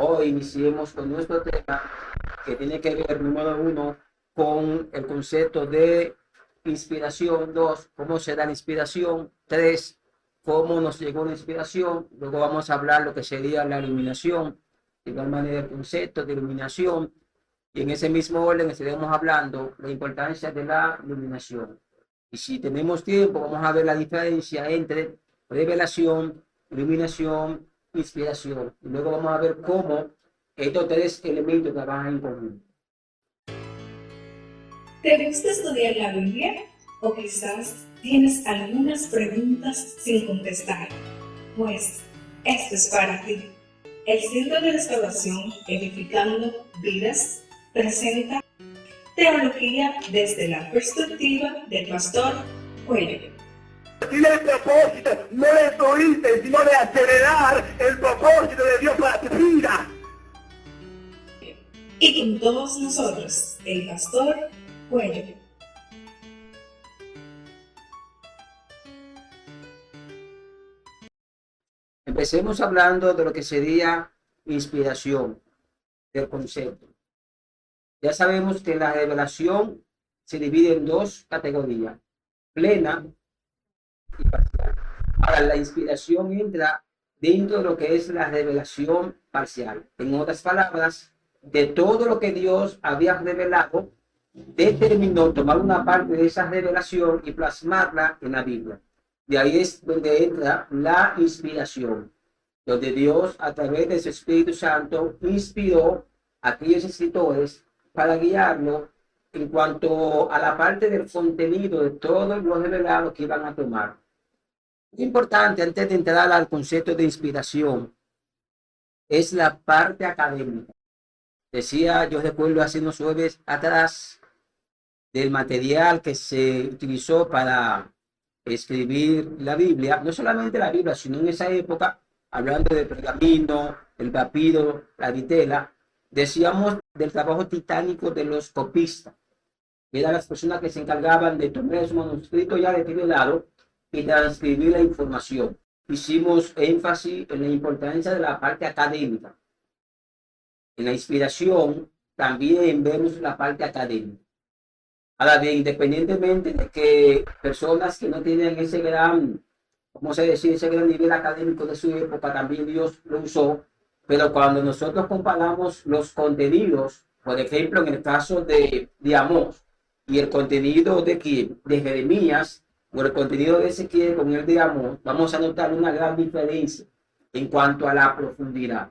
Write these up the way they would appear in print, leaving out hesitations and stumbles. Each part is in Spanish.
Hoy iniciemos con nuestro tema que tiene que ver, número uno, con el concepto de inspiración. Dos, cómo se da la inspiración. Tres, cómo nos llegó la inspiración. Luego vamos a hablar lo que sería la iluminación, de igual manera el concepto de iluminación. Y en ese mismo orden estaremos hablando la importancia de la iluminación. Y si tenemos tiempo, vamos a ver la diferencia entre revelación, iluminación, inspiración. Y luego vamos a ver cómo estos tres elementos trabajan en conjunto. ¿Te gusta estudiar la Biblia? ¿O quizás tienes algunas preguntas sin contestar? Pues esto es para ti. El Centro de Restauración Edificando Vidas presenta Teología desde la perspectiva del pastor Cuello. Tiene el propósito no de destruirte, sino de acelerar el propósito de Dios para tu vida. Y con todos nosotros, el pastor Cuello. Empecemos hablando de lo que sería inspiración, del concepto. Ya sabemos que la revelación se divide en dos categorías, plena y parcial. Ahora, la inspiración entra dentro de lo que es la revelación parcial. En otras palabras, de todo lo que Dios había revelado, determinó tomar una parte de esa revelación y plasmarla en la Biblia. De ahí es donde entra la inspiración, donde Dios, a través de su Espíritu Santo, inspiró a aquellos escritores para guiarlo en cuanto a la parte del contenido de todo lo revelado que iban a tomar. Importante, antes de entrar al concepto de inspiración, es la parte académica. Decía, yo recuerdo hace unos jueves atrás, del material que se utilizó para escribir la Biblia, no solamente la Biblia, sino en esa época, hablando del pergamino, el papiro, la vitela, decíamos del trabajo titánico de los copistas, que eran las personas que se encargaban de tomar su manuscrito ya deteriorado y transcribir la información. Hicimos énfasis en la importancia de la parte académica. En la inspiración también vemos la parte académica. Ahora bien, independientemente de que personas que no tienen ese gran, ¿cómo se dice?, ese gran nivel académico de su época, también Dios lo usó, pero cuando nosotros comparamos los contenidos, por ejemplo, en el caso de Amós, y el contenido de Jeremías, o el contenido de Ezequiel con el de Amós, vamos a notar una gran diferencia en cuanto a la profundidad.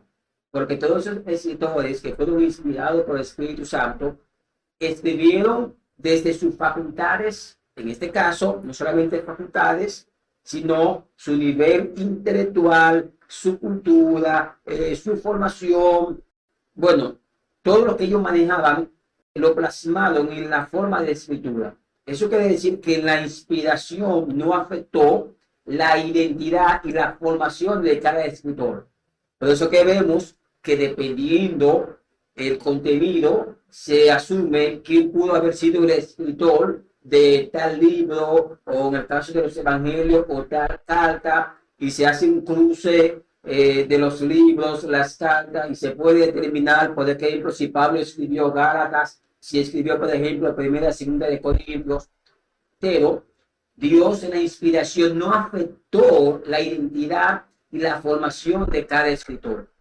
Porque todos esos escritores que fueron inspirados por el Espíritu Santo, escribieron desde sus facultades, en este caso, no solamente facultades, sino su nivel intelectual, su cultura, su formación, bueno, todo lo que ellos manejaban, lo plasmaron en la forma de escritura. Eso quiere decir que la inspiración no afectó la identidad y la formación de cada escritor. Por eso que vemos que dependiendo el contenido, se asume quién pudo haber sido el escritor de tal libro, o en el caso de los evangelios, o tal carta, y se hace un cruce de los libros, las cartas, y se puede determinar, por ejemplo, si Pablo escribió Gálatas, si escribió, por ejemplo, Primera y Segunda de Corintios, pero Dios en la inspiración no afectó la identidad y la formación de cada escritor.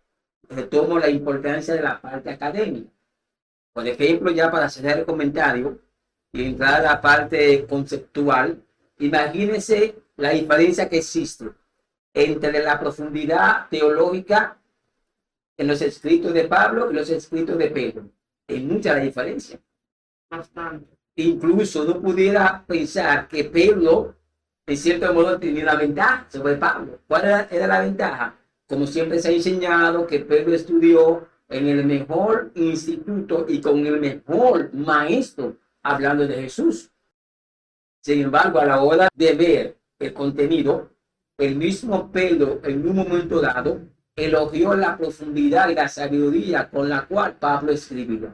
Retomo la importancia de la parte académica. Por ejemplo, ya para cerrar el comentario y entrar a la parte conceptual, imagínense la diferencia que existe entre la profundidad teológica en los escritos de Pablo y los escritos de Pedro. Es mucha la diferencia. Bastante. Incluso no pudiera pensar que Pedro, en cierto modo, tenía una ventaja sobre Pablo. ¿Cuál era la ventaja? Como siempre se ha enseñado, que Pedro estudió en el mejor instituto y con el mejor maestro, hablando de Jesús. Sin embargo, a la hora de ver el contenido, el mismo Pedro, en un momento dado, elogió la profundidad y la sabiduría con la cual Pablo escribió.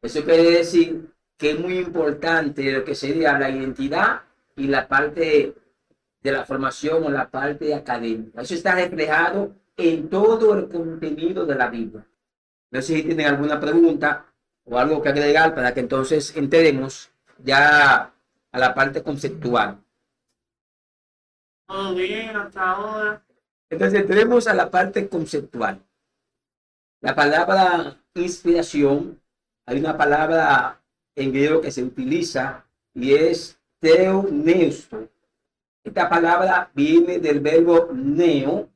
Eso quiere decir que es muy importante lo que sería la identidad y la parte de la formación o la parte académica. Eso está reflejado en todo el contenido de la Biblia. No sé si tienen alguna pregunta o algo que agregar para que entonces entremos ya a la parte conceptual. Todo bien hasta ahora. Entonces entremos a la parte conceptual. La palabra inspiración, hay una palabra en griego que se utiliza y es theoneusto. Esta palabra viene del verbo neo,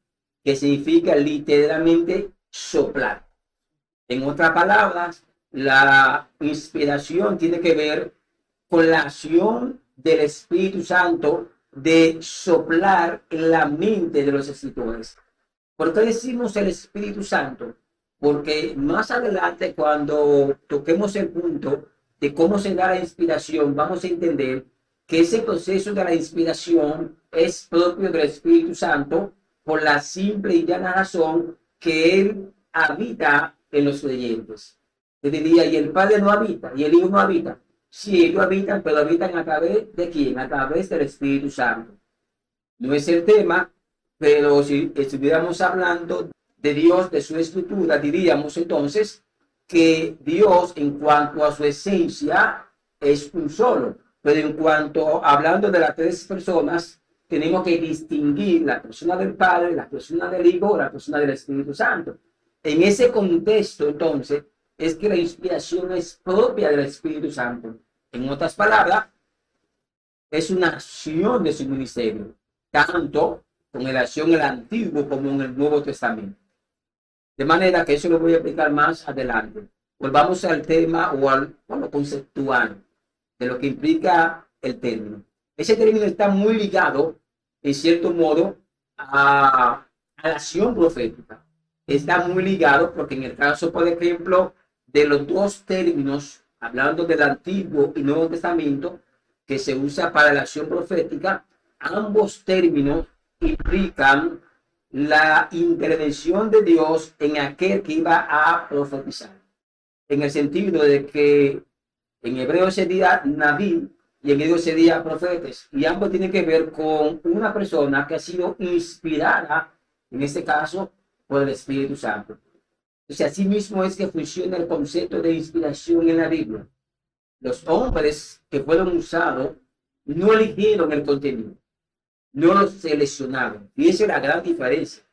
que significa literalmente soplar. En otras palabras, la inspiración tiene que ver con la acción del Espíritu Santo de soplar en la mente de los escritores. ¿Por qué decimos el Espíritu Santo? Porque más adelante, cuando toquemos el punto de cómo se da la inspiración, vamos a entender que ese proceso de la inspiración es propio del Espíritu Santo por la simple y llana razón que Él habita en los creyentes. Yo diría, y el Padre no habita, y el Hijo no habita. Sí, ellos habitan, pero habitan a través de quién? A través del Espíritu Santo. No es el tema, pero si estuviéramos hablando de Dios, de su escritura, diríamos entonces que Dios en cuanto a su esencia es un solo, pero en cuanto hablando de las tres personas, tenemos que distinguir la persona del Padre, la persona del Hijo, la persona del Espíritu Santo. En ese contexto, entonces, es que la inspiración es propia del Espíritu Santo. En otras palabras, es una acción de su ministerio, tanto con relación al Antiguo como en el Nuevo Testamento. De manera que eso lo voy a explicar más adelante. Volvamos al tema o a lo conceptual de lo que implica el término. Ese término está muy ligado, en cierto modo, a la acción profética. Está muy ligado porque en el caso, por ejemplo, de los dos términos, hablando del Antiguo y Nuevo Testamento, que se usa para la acción profética, ambos términos implican la intervención de Dios en aquel que iba a profetizar. En el sentido de que en hebreo sería Naví y en griego sería profetes. Y ambos tienen que ver con una persona que ha sido inspirada, en este caso, por el Espíritu Santo. Entonces, así mismo es que funciona el concepto de inspiración en la Biblia. Los hombres que fueron usados no eligieron el contenido, no lo seleccionaron. Y esa es la gran diferencia.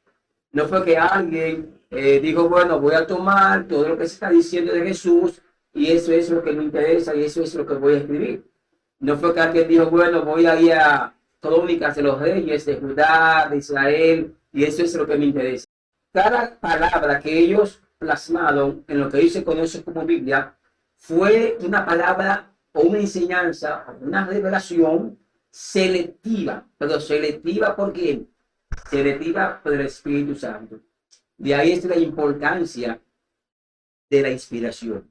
No fue que alguien dijo, bueno, voy a tomar todo lo que se está diciendo de Jesús y eso es lo que me interesa y eso es lo que voy a escribir. No fue que alguien dijo, bueno, voy a ir a Crónicas de los Reyes de Judá, de Israel, y eso es lo que me interesa. Cada palabra que ellos plasmaron en lo que hoy se conoce como Biblia fue una palabra o una enseñanza, una revelación selectiva, pero selectiva ¿por quién? Selectiva por el Espíritu Santo. De ahí es la importancia de la inspiración.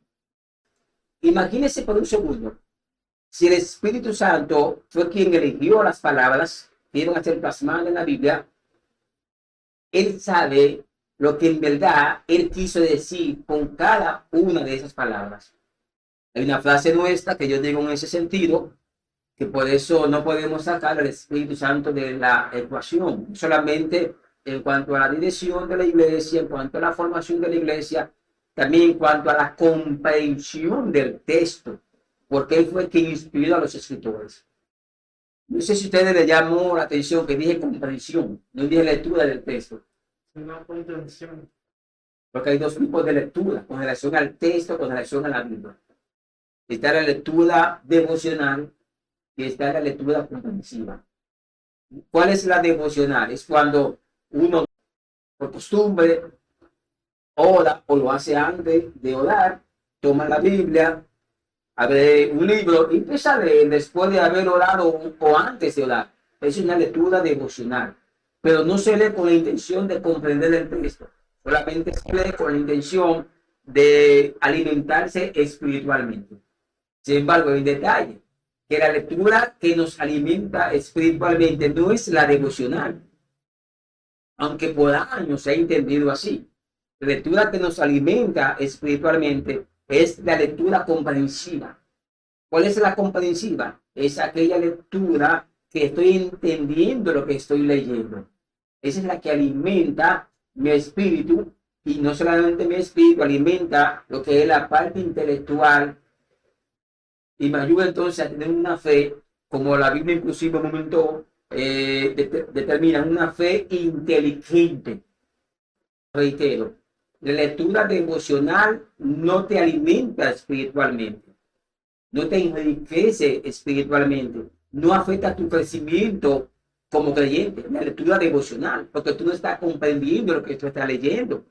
Imagínense por un segundo, si el Espíritu Santo fue quien eligió las palabras que iban a ser plasmadas en la Biblia, Él sabe lo que en verdad Él quiso decir con cada una de esas palabras. Hay una frase nuestra que yo digo en ese sentido, que por eso no podemos sacar al Espíritu Santo de la ecuación, solamente en cuanto a la dirección de la iglesia, en cuanto a la formación de la iglesia, también en cuanto a la comprensión del texto, porque Él fue quien inspiró a los escritores. No sé si ustedes le llamó la atención que dije comprensión, no dije lectura del texto. Una comprensión. Porque hay dos tipos de lectura, con relación al texto, con relación a la Biblia. Está la lectura devocional y está la lectura comprensiva. ¿Cuál es la devocional? Es cuando uno, por costumbre, ora o lo hace antes de orar, toma la Biblia, abre un libro y empieza a leer después de haber orado o antes de orar. Es una lectura devocional, pero no se lee con la intención de comprender el texto, solamente se lee con la intención de alimentarse espiritualmente. Sin embargo, hay un detalle, que la lectura que nos alimenta espiritualmente no es la devocional, aunque por años se ha entendido así. La lectura que nos alimenta espiritualmente es la lectura comprensiva. ¿Cuál es la comprensiva? Es aquella lectura que estoy entendiendo lo que estoy leyendo. Esa es la que alimenta mi espíritu y no solamente mi espíritu, alimenta lo que es la parte intelectual y me ayuda entonces a tener una fe, como la Biblia inclusive en un momento determina, una fe inteligente. Reitero, la lectura devocional no te alimenta espiritualmente, no te enriquece espiritualmente, no afecta tu crecimiento como creyente, la lectura devocional, porque tú no estás comprendiendo lo que tú estás leyendo.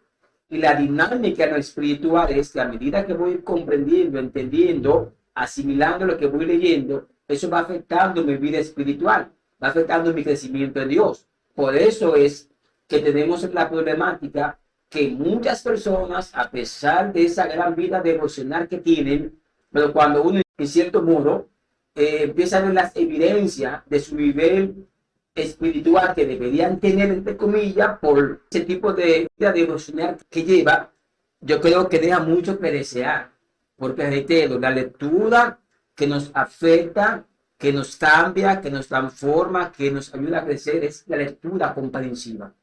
Y la dinámica no espiritual es que a medida que voy comprendiendo, entendiendo, asimilando lo que voy leyendo, eso va afectando mi vida espiritual, va afectando mi crecimiento en Dios. Por eso es que tenemos la problemática que muchas personas, a pesar de esa gran vida devocional que tienen, pero cuando uno, en cierto modo, empieza a ver las evidencias de su nivel espiritual que deberían tener, entre comillas, por ese tipo de vida devocional que lleva, yo creo que deja mucho que desear, porque reitero, la lectura que nos afecta, que nos cambia, que nos transforma, que nos ayuda a crecer, es la lectura comprensiva.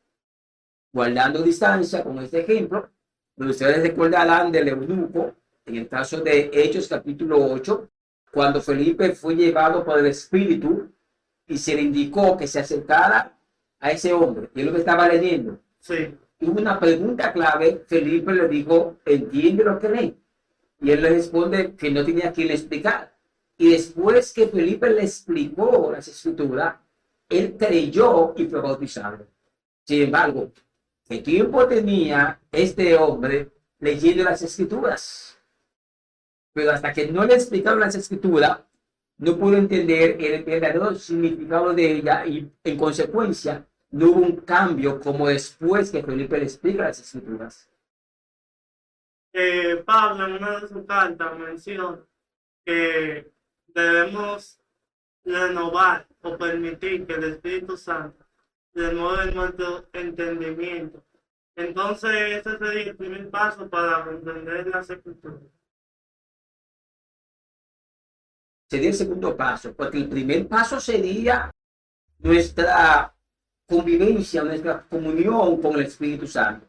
Guardando distancia, con este ejemplo, donde ustedes recordarán del eunuco, en el caso de Hechos capítulo 8, cuando Felipe fue llevado por el Espíritu y se le indicó que se acercara a ese hombre, y es lo que estaba leyendo. Sí. Y hubo una pregunta clave, Felipe le dijo, ¿entiende lo que lee? Y él le responde que no tenía quien le explicar. Y después que Felipe le explicó las escrituras, él creyó y fue bautizado. Sin embargo, ¿qué tiempo tenía este hombre leyendo las escrituras? Pero hasta que no le explicaron las escrituras, no pudo entender el verdadero significado de ella y, en consecuencia, no hubo un cambio como después que Felipe le explica las escrituras. Pablo en una de sus cartas menciona que debemos renovar o permitir que el Espíritu Santo renueve nuestro entendimiento. Entonces, ese sería el primer paso para comprender las escrituras. Sería el segundo paso, porque el primer paso sería nuestra convivencia, nuestra comunión con el Espíritu Santo.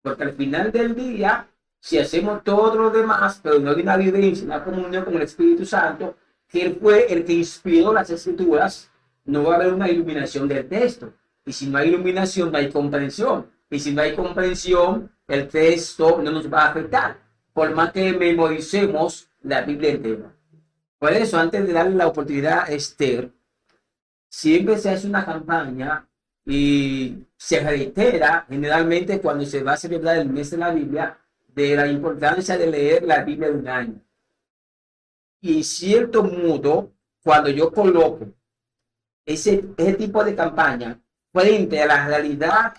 Porque al final del día, si hacemos todo lo demás, pero no hay una vivencia, una comunión con el Espíritu Santo, que Él fue el que inspiró las escrituras, no va a haber una iluminación del texto. Y si no hay iluminación, no hay comprensión. Y si no hay comprensión, el texto no nos va a afectar, por más que memoricemos la Biblia entera. Por eso, antes de darle la oportunidad a Esther, siempre se hace una campaña y se reitera generalmente cuando se va a celebrar el mes de la Biblia, de la importancia de leer la Biblia de un año. Y en cierto modo, cuando yo coloco ese tipo de campaña frente a la realidad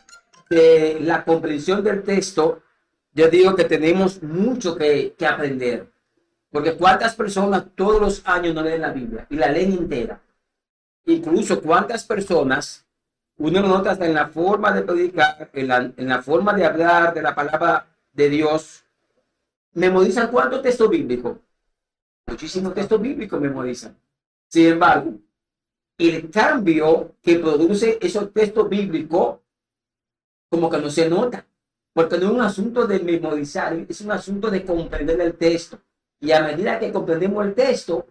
de la comprensión del texto, yo digo que tenemos mucho que aprender. Porque cuántas personas todos los años no leen la Biblia y la leen entera. Incluso cuántas personas, uno lo nota hasta en la forma de predicar, en la forma de hablar de la palabra de Dios, memorizan cuántos textos bíblicos. Muchísimos textos bíblicos memorizan. Sin embargo, el cambio que produce esos textos bíblicos, como que no se nota. Porque no es un asunto de memorizar, es un asunto de comprender el texto. Y a medida que comprendemos el texto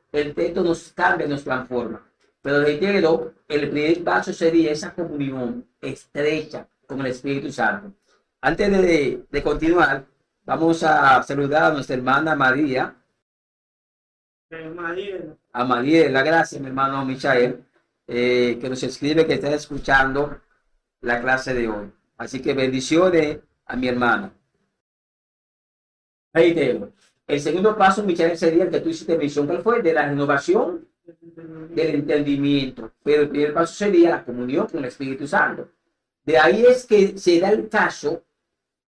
nos cambia, nos transforma. Pero reitero, el primer paso sería esa comunión estrecha con el Espíritu Santo. Antes de continuar, vamos a saludar a nuestra hermana María. A María, la gracia, mi hermano Michael, que nos escribe que está escuchando la clase de hoy. Así que bendiciones a mi hermana. Reitero. El segundo paso, Michael, sería el que tú hiciste mención, ¿cuál fue? De la renovación del entendimiento. Pero el primer paso sería la comunión con el Espíritu Santo. De ahí es que se da el caso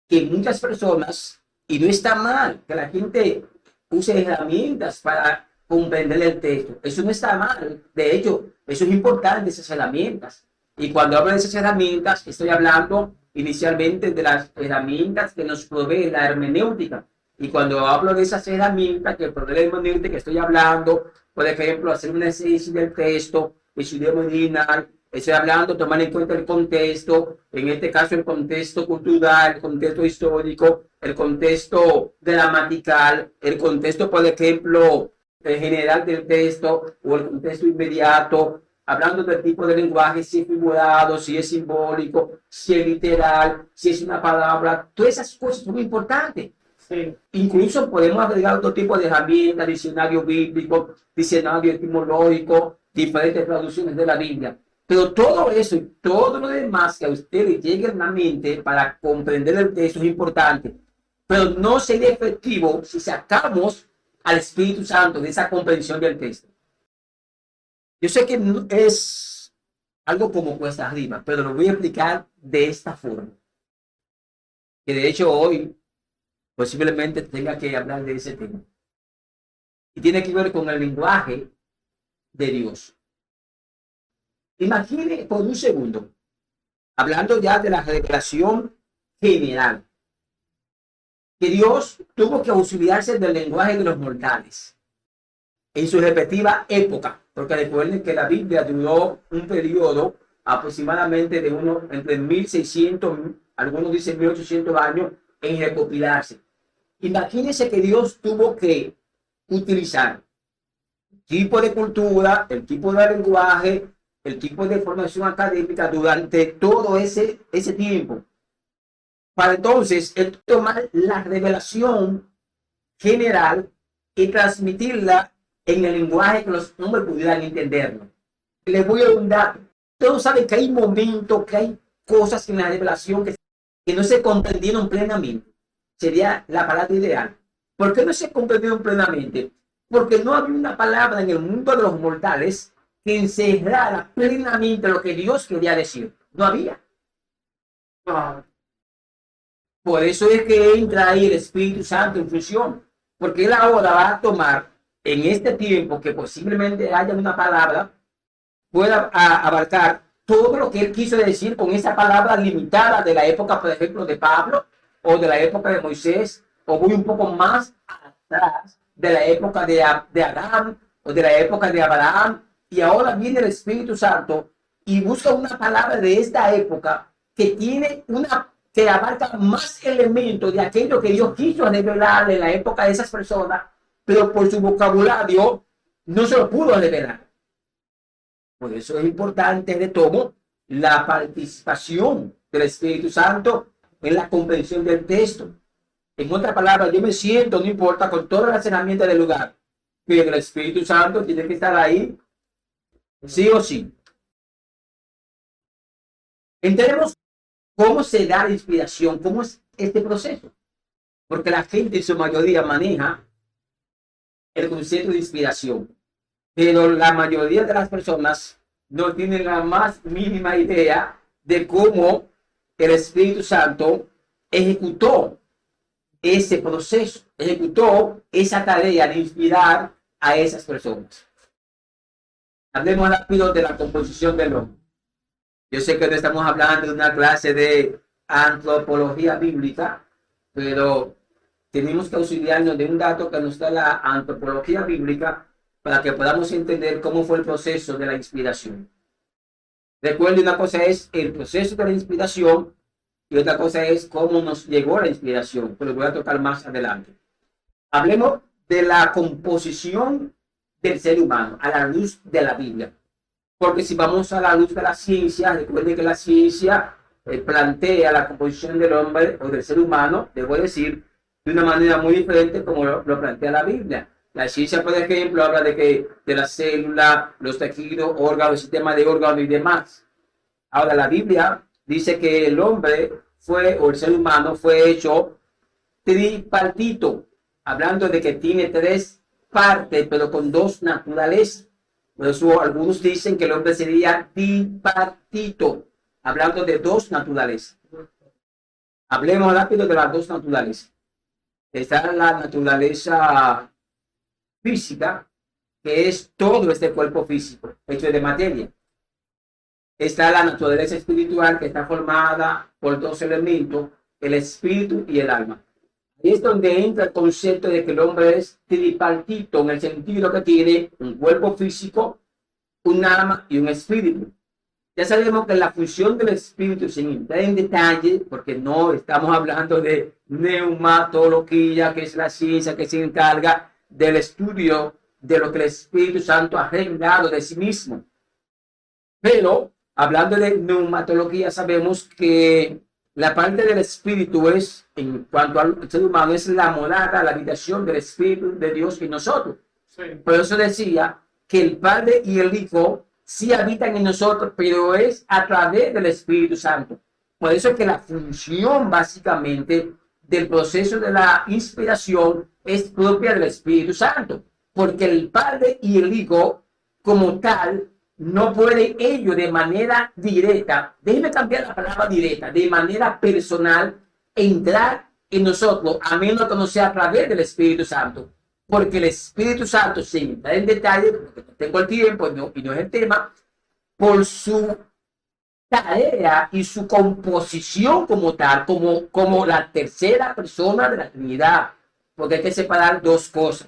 que muchas personas, y no está mal, que la gente use herramientas para comprender el texto. Eso no está mal. De hecho, eso es importante, esas herramientas. Y cuando hablo de esas herramientas, estoy hablando inicialmente de las herramientas que nos provee la hermenéutica. Y cuando hablo de esas herramientas que el hermenéutica que estoy hablando, por ejemplo, hacer un análisis del texto, en su idioma original, Estoy hablando, tomar en cuenta el contexto, en este caso el contexto cultural, el contexto histórico, el contexto gramatical, el contexto, por ejemplo, general del texto o el contexto inmediato, hablando del tipo de lenguaje, si es figurado, si es simbólico, si es literal, si es una palabra, todas esas cosas son muy importantes. Sí. Incluso podemos agregar otro tipo de herramientas, diccionario bíblico, diccionario etimológico, diferentes traducciones de la Biblia. Pero todo eso y todo lo demás que a ustedes llegue a la mente para comprender el texto es importante. Pero no sería efectivo si sacamos al Espíritu Santo de esa comprensión del texto. Yo sé que es algo como cuesta arriba, pero lo voy a explicar de esta forma. Que de hecho hoy posiblemente tenga que hablar de ese tema. Y tiene que ver con el lenguaje de Dios. Imagine por un segundo, hablando ya de la revelación general, que Dios tuvo que auxiliarse del lenguaje de los mortales en su respectiva época, porque recuerden que la Biblia duró un periodo aproximadamente de entre 1600, algunos dicen 1800 años en recopilarse. Imagínense que Dios tuvo que utilizar el tipo de cultura, el tipo de lenguaje, el tipo de formación académica durante todo ese tiempo. Para entonces él tomar la revelación general y transmitirla en el lenguaje que los hombres pudieran entenderlo. Les voy a dar un dato. Todos saben que hay momentos, que hay cosas en la revelación que no se comprendieron plenamente. Sería la palabra ideal. ¿Por qué no se comprendieron plenamente? Porque no había una palabra en el mundo de los mortales que encerrara plenamente lo que Dios quería decir. No había. Por eso es que entra ahí el Espíritu Santo en función. Porque él ahora va a tomar en este tiempo que posiblemente haya una palabra, pueda abarcar todo lo que él quiso decir con esa palabra limitada de la época, por ejemplo, de Pablo, o de la época de Moisés, o voy un poco más atrás, de la época de Adán, o de la época de Abraham, y ahora viene el Espíritu Santo y busca una palabra de esta época que abarca más elementos de aquello que Dios quiso revelar en la época de esas personas, pero por su vocabulario no se lo pudo revelar. Por eso es importante, retomo, la participación del Espíritu Santo en la comprensión del texto. En otras palabras, yo me siento, no importa, con todas las herramientas del lugar, pero el Espíritu Santo tiene que estar ahí, sí o sí. Entendemos cómo se da la inspiración, cómo es este proceso. Porque la gente en su mayoría maneja el concepto de inspiración, pero la mayoría de las personas no tienen la más mínima idea de cómo el Espíritu Santo ejecutó ese proceso, ejecutó esa tarea de inspirar a esas personas. Hablemos rápido de la composición del hombre. Yo sé que no estamos hablando de una clase de antropología bíblica, pero tenemos que auxiliarnos de un dato que nos da la antropología bíblica para que podamos entender cómo fue el proceso de la inspiración. Recuerden, una cosa es el proceso de la inspiración y otra cosa es cómo nos llegó la inspiración, que lo voy a tocar más adelante. Hablemos de la composición del ser humano a la luz de la Biblia. Porque si vamos a la luz de la ciencia, recuerden que la ciencia plantea la composición del hombre o del ser humano, debo decir, de una manera muy diferente como lo plantea la Biblia. La ciencia, por ejemplo, habla de la célula, los tejidos, órganos, sistema de órganos y demás. Ahora, la Biblia dice que el hombre o el ser humano fue hecho tripartito, hablando de que tiene tres partes, pero con dos naturalezas. Por eso algunos dicen que el hombre sería bipartito, hablando de dos naturalezas. Hablemos rápido de las dos naturalezas. Está la naturaleza física, que es todo este cuerpo físico, hecho de materia. Está la naturaleza espiritual, que está formada por dos elementos, el espíritu y el alma. Y es donde entra el concepto de que el hombre es tripartito, en el sentido que tiene un cuerpo físico, un alma y un espíritu. Ya sabemos que la función del Espíritu, sin entrar en detalle, porque no estamos hablando de neumatología, que es la ciencia que se encarga del estudio de lo que el Espíritu Santo ha revelado de sí mismo. Pero, hablando de neumatología, sabemos que la parte del Espíritu es, en cuanto al ser humano, es la morada, la habitación del Espíritu de Dios en nosotros. Sí. Por eso decía que el Padre y el Hijo sí habitan en nosotros, pero es a través del Espíritu Santo. Por eso es que la función básicamente del proceso de la inspiración es propia del Espíritu Santo, porque el Padre y el Hijo como tal no pueden ellos de manera directa, déjeme cambiar la palabra directa, de manera personal entrar en nosotros, a menos que no sea a través del Espíritu Santo. Porque el Espíritu Santo, sin entrar en detalle, porque no tengo el tiempo y no es el tema, por su tarea y su composición como tal, como la tercera persona de la Trinidad, porque hay que separar dos cosas.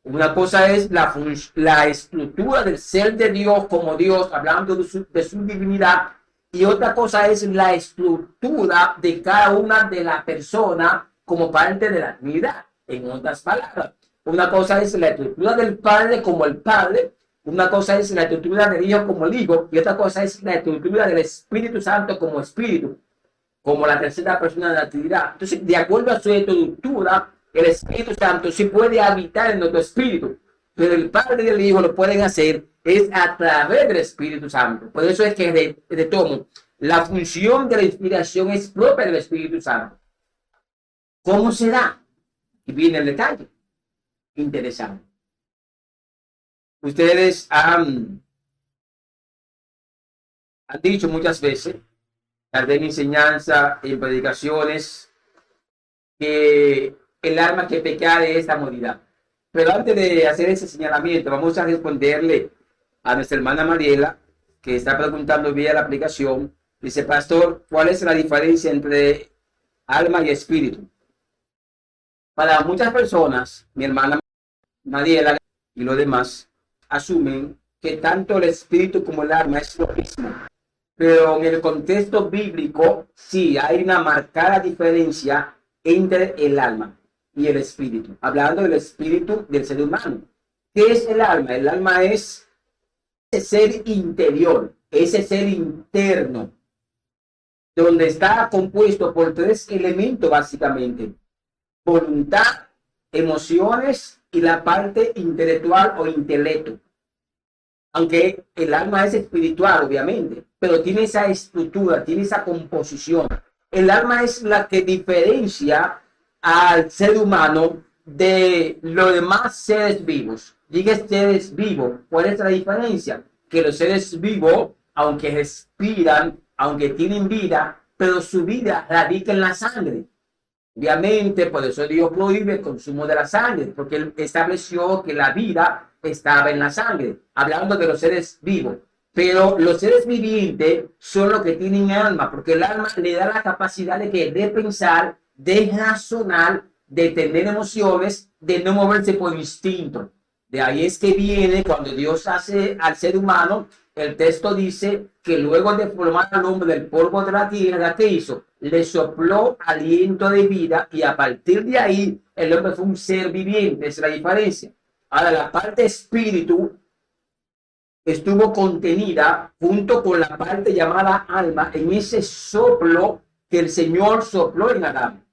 Una cosa es la estructura del ser de Dios como Dios, hablando de su divinidad, y otra cosa es la estructura de cada una de las personas como parte de la Trinidad. En otras palabras, una cosa es la estructura del Padre como el Padre, una cosa es la estructura del Hijo como el Hijo, y otra cosa es la estructura del Espíritu Santo como Espíritu, como la tercera persona de la Trinidad. Entonces, de acuerdo a su estructura, el Espíritu Santo sí puede habitar en nuestro espíritu, pero el Padre y el Hijo lo pueden hacer es a través del Espíritu Santo. Por eso es que retomo, la función de la inspiración es propia del Espíritu Santo. ¿Cómo se da? Y viene el detalle. Interesante. Ustedes han dicho muchas veces, tal vez en enseñanza, en predicaciones, que el alma que pecare esta morirá. Pero antes de hacer ese señalamiento, vamos a responderle a nuestra hermana Mariela, que está preguntando vía la aplicación. Dice, pastor, ¿cuál es la diferencia entre alma y espíritu? Para muchas personas, mi hermana Mariela y los demás asumen que tanto el espíritu como el alma es lo mismo. Pero en el contexto bíblico, sí hay una marcada diferencia entre el alma y el espíritu. Hablando del espíritu del ser humano. ¿Qué es el alma? El alma es ese ser interior, ese ser interno, donde está compuesto por tres elementos básicamente: voluntad, emociones y la parte intelectual o intelecto. Aunque el alma es espiritual, obviamente, pero tiene esa estructura, tiene esa composición. El alma es la que diferencia al ser humano de los demás seres vivos. Diga seres vivos, ¿cuál es la diferencia? Que los seres vivos, aunque respiran, aunque tienen vida, pero su vida radica en la sangre. Obviamente, por eso Dios prohíbe el consumo de la sangre, porque Él estableció que la vida estaba en la sangre, hablando de los seres vivos. Pero los seres vivientes son los que tienen alma, porque el alma le da la capacidad de pensar, de razonar, de tener emociones, de no moverse por instinto. De ahí es que viene cuando Dios hace al ser humano, el texto dice que luego de formar al hombre del polvo de la tierra, ¿qué hizo? Le sopló aliento de vida y a partir de ahí el hombre fue un ser viviente. Esa es la diferencia. Ahora, la parte espíritu estuvo contenida junto con la parte llamada alma en ese soplo que el Señor sopló en Adán.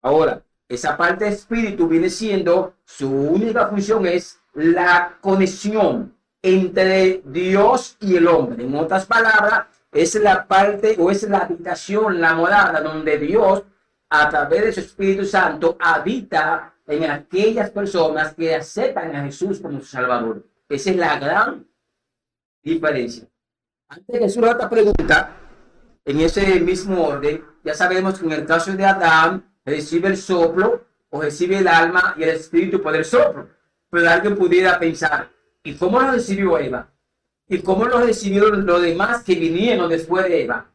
Ahora, esa parte de espíritu viene siendo, su única función es la conexión entre Dios y el hombre. En otras palabras, es la parte o es la habitación, la morada donde Dios, a través de su Espíritu Santo, habita en aquellas personas que aceptan a Jesús como su Salvador. Esa es la gran diferencia. Antes de surja otra pregunta, en ese mismo orden, ya sabemos que en el caso de Adán, recibe el soplo o recibe el alma y el espíritu por el soplo. Pero alguien pudiera pensar, ¿y cómo lo recibió Eva? ¿Y cómo lo recibieron los demás que vinieron después de Eva?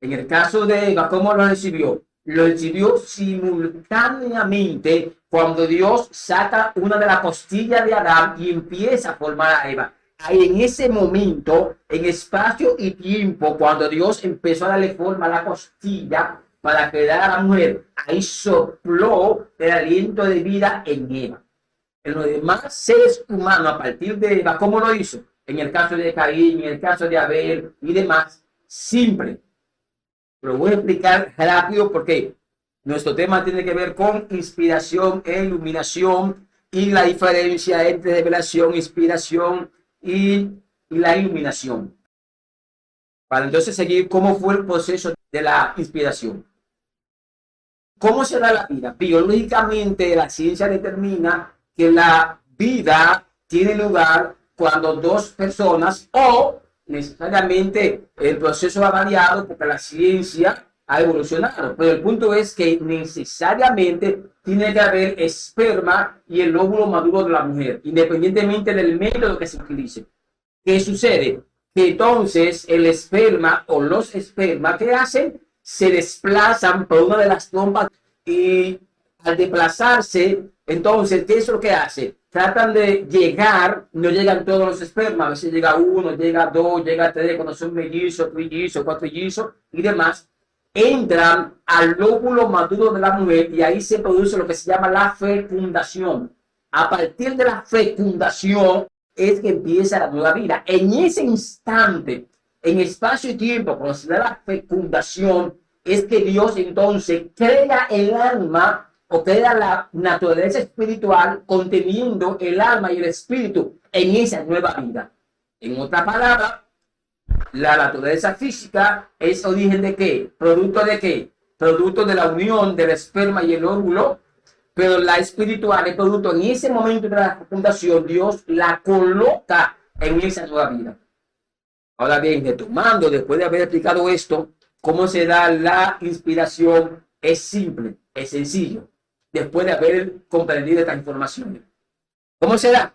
En el caso de Eva, ¿cómo lo recibió? Lo recibió simultáneamente cuando Dios saca una de las costillas de Adán y empieza a formar a Eva. ahí en ese momento, en espacio y tiempo, cuando Dios empezó a darle forma a la costilla para crear a la mujer, ahí sopló el aliento de vida en Eva. En los demás seres humanos, a partir de Eva, ¿cómo lo hizo? En el caso de Caín, en el caso de Abel y demás, simple. Lo voy a explicar rápido porque nuestro tema tiene que ver con inspiración e iluminación y la diferencia entre revelación, inspiración y la iluminación. Para entonces seguir cómo fue el proceso de la inspiración. ¿Cómo se da la vida? Biológicamente, la ciencia determina que la vida tiene lugar cuando dos personas o necesariamente el proceso ha variado porque la ciencia ha evolucionado, pero el punto es que necesariamente tiene que haber esperma y el óvulo maduro de la mujer, independientemente del método que se utilice. ¿Qué sucede? Que entonces el esperma o los espermas, ¿qué hacen? Se desplazan por una de las trompas y al desplazarse, entonces, ¿qué es lo que hace? Tratan de llegar, no llegan todos los espermas, a veces llega uno, llega dos, llega tres, cuando son mellizos, trillizos, cuatrillizos y demás, entran al lóbulo maduro de la mujer y ahí se produce lo que se llama la fecundación. A partir de la fecundación es que empieza la nueva vida. En ese instante, en espacio y tiempo, cuando se da la fecundación, es que Dios entonces crea el alma o crea la naturaleza espiritual conteniendo el alma y el espíritu en esa nueva vida. En otra palabra, la naturaleza física es origen de ¿qué? ¿Producto de qué? Producto de la unión del esperma y el óvulo, pero la espiritual es producto en ese momento de la fecundación, Dios la coloca en esa nueva vida. Ahora bien, retomando, después de haber explicado esto, cómo se da la inspiración, es simple, es sencillo, después de haber comprendido estas informaciones. ¿Cómo se da?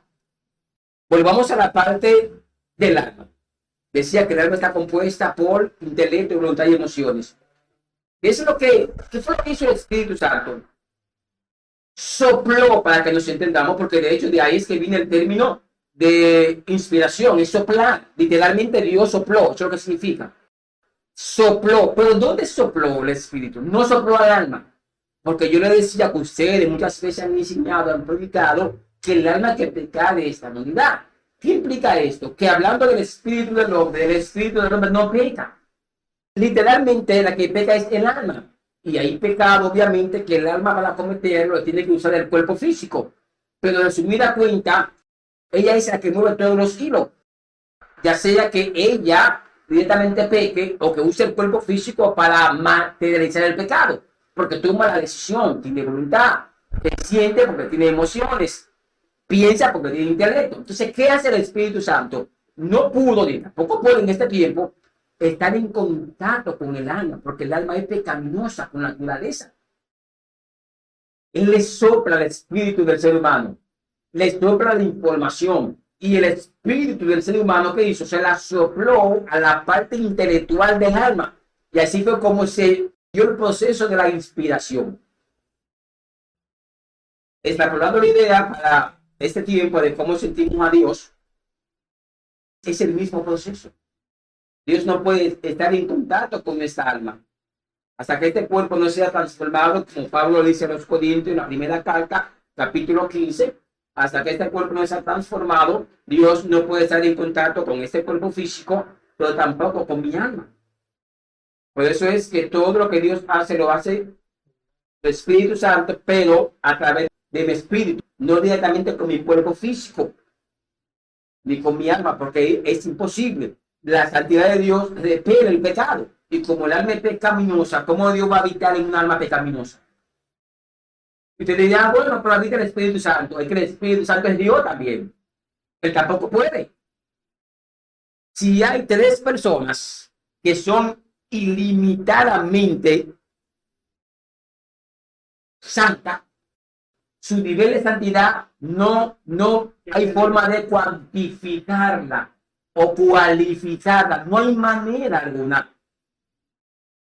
Volvamos a la parte del alma. Decía que el alma está compuesta por intelecto, voluntad y emociones. Eso es ¿qué fue lo que hizo el Espíritu Santo? Sopló, para que nos entendamos, porque de hecho de ahí es que viene el término de inspiración, es soplar. Literalmente Dios sopló, eso es lo que significa. Sopló, pero ¿dónde sopló el Espíritu? No sopló al alma, porque yo le decía que ustedes muchas veces han enseñado, han predicado que el alma que peca de esta nulidad. ¿Qué implica esto? Que hablando del espíritu del hombre, el espíritu del hombre no peca. Literalmente la que peca es el alma. Y hay pecado, obviamente, que el alma para cometerlo tiene que usar el cuerpo físico. Pero en su vida cuenta, ella es la que mueve todos los hilos. Ya sea que ella directamente peque o que use el cuerpo físico para materializar el pecado. Porque toma la decisión, tiene voluntad, siente porque tiene emociones, piensa porque tiene intelecto. Entonces, ¿qué hace el Espíritu Santo? No pudo, ni tampoco puede en este tiempo, estar en contacto con el alma, porque el alma es pecaminosa con la naturaleza. Él le sopla el espíritu del ser humano, le sopla la información, y el espíritu del ser humano que hizo, se la sopló a la parte intelectual del alma. Y así fue como se dio el proceso de la inspiración. Extrapolando la idea para este tiempo de cómo sentimos a Dios, es el mismo proceso. Dios no puede estar en contacto con esta alma hasta que este cuerpo no sea transformado, como Pablo dice a los Corintios en la primera carta, capítulo 15, hasta que este cuerpo no sea transformado, Dios no puede estar en contacto con este cuerpo físico, pero tampoco con mi alma. Por eso es que todo lo que Dios hace, lo hace el Espíritu Santo, pero a través de mi espíritu, no directamente con mi cuerpo físico, ni con mi alma, porque es imposible. La santidad de Dios repele el pecado. Y como el alma es pecaminosa, ¿cómo Dios va a habitar en un alma pecaminosa? Y usted dirá, bueno, pero habita el Espíritu Santo. Es que el Espíritu Santo es Dios también. Él tampoco puede. Si hay tres personas que son ilimitadamente santas, su nivel de santidad no hay forma de cuantificarla o cualificarla. No hay manera alguna.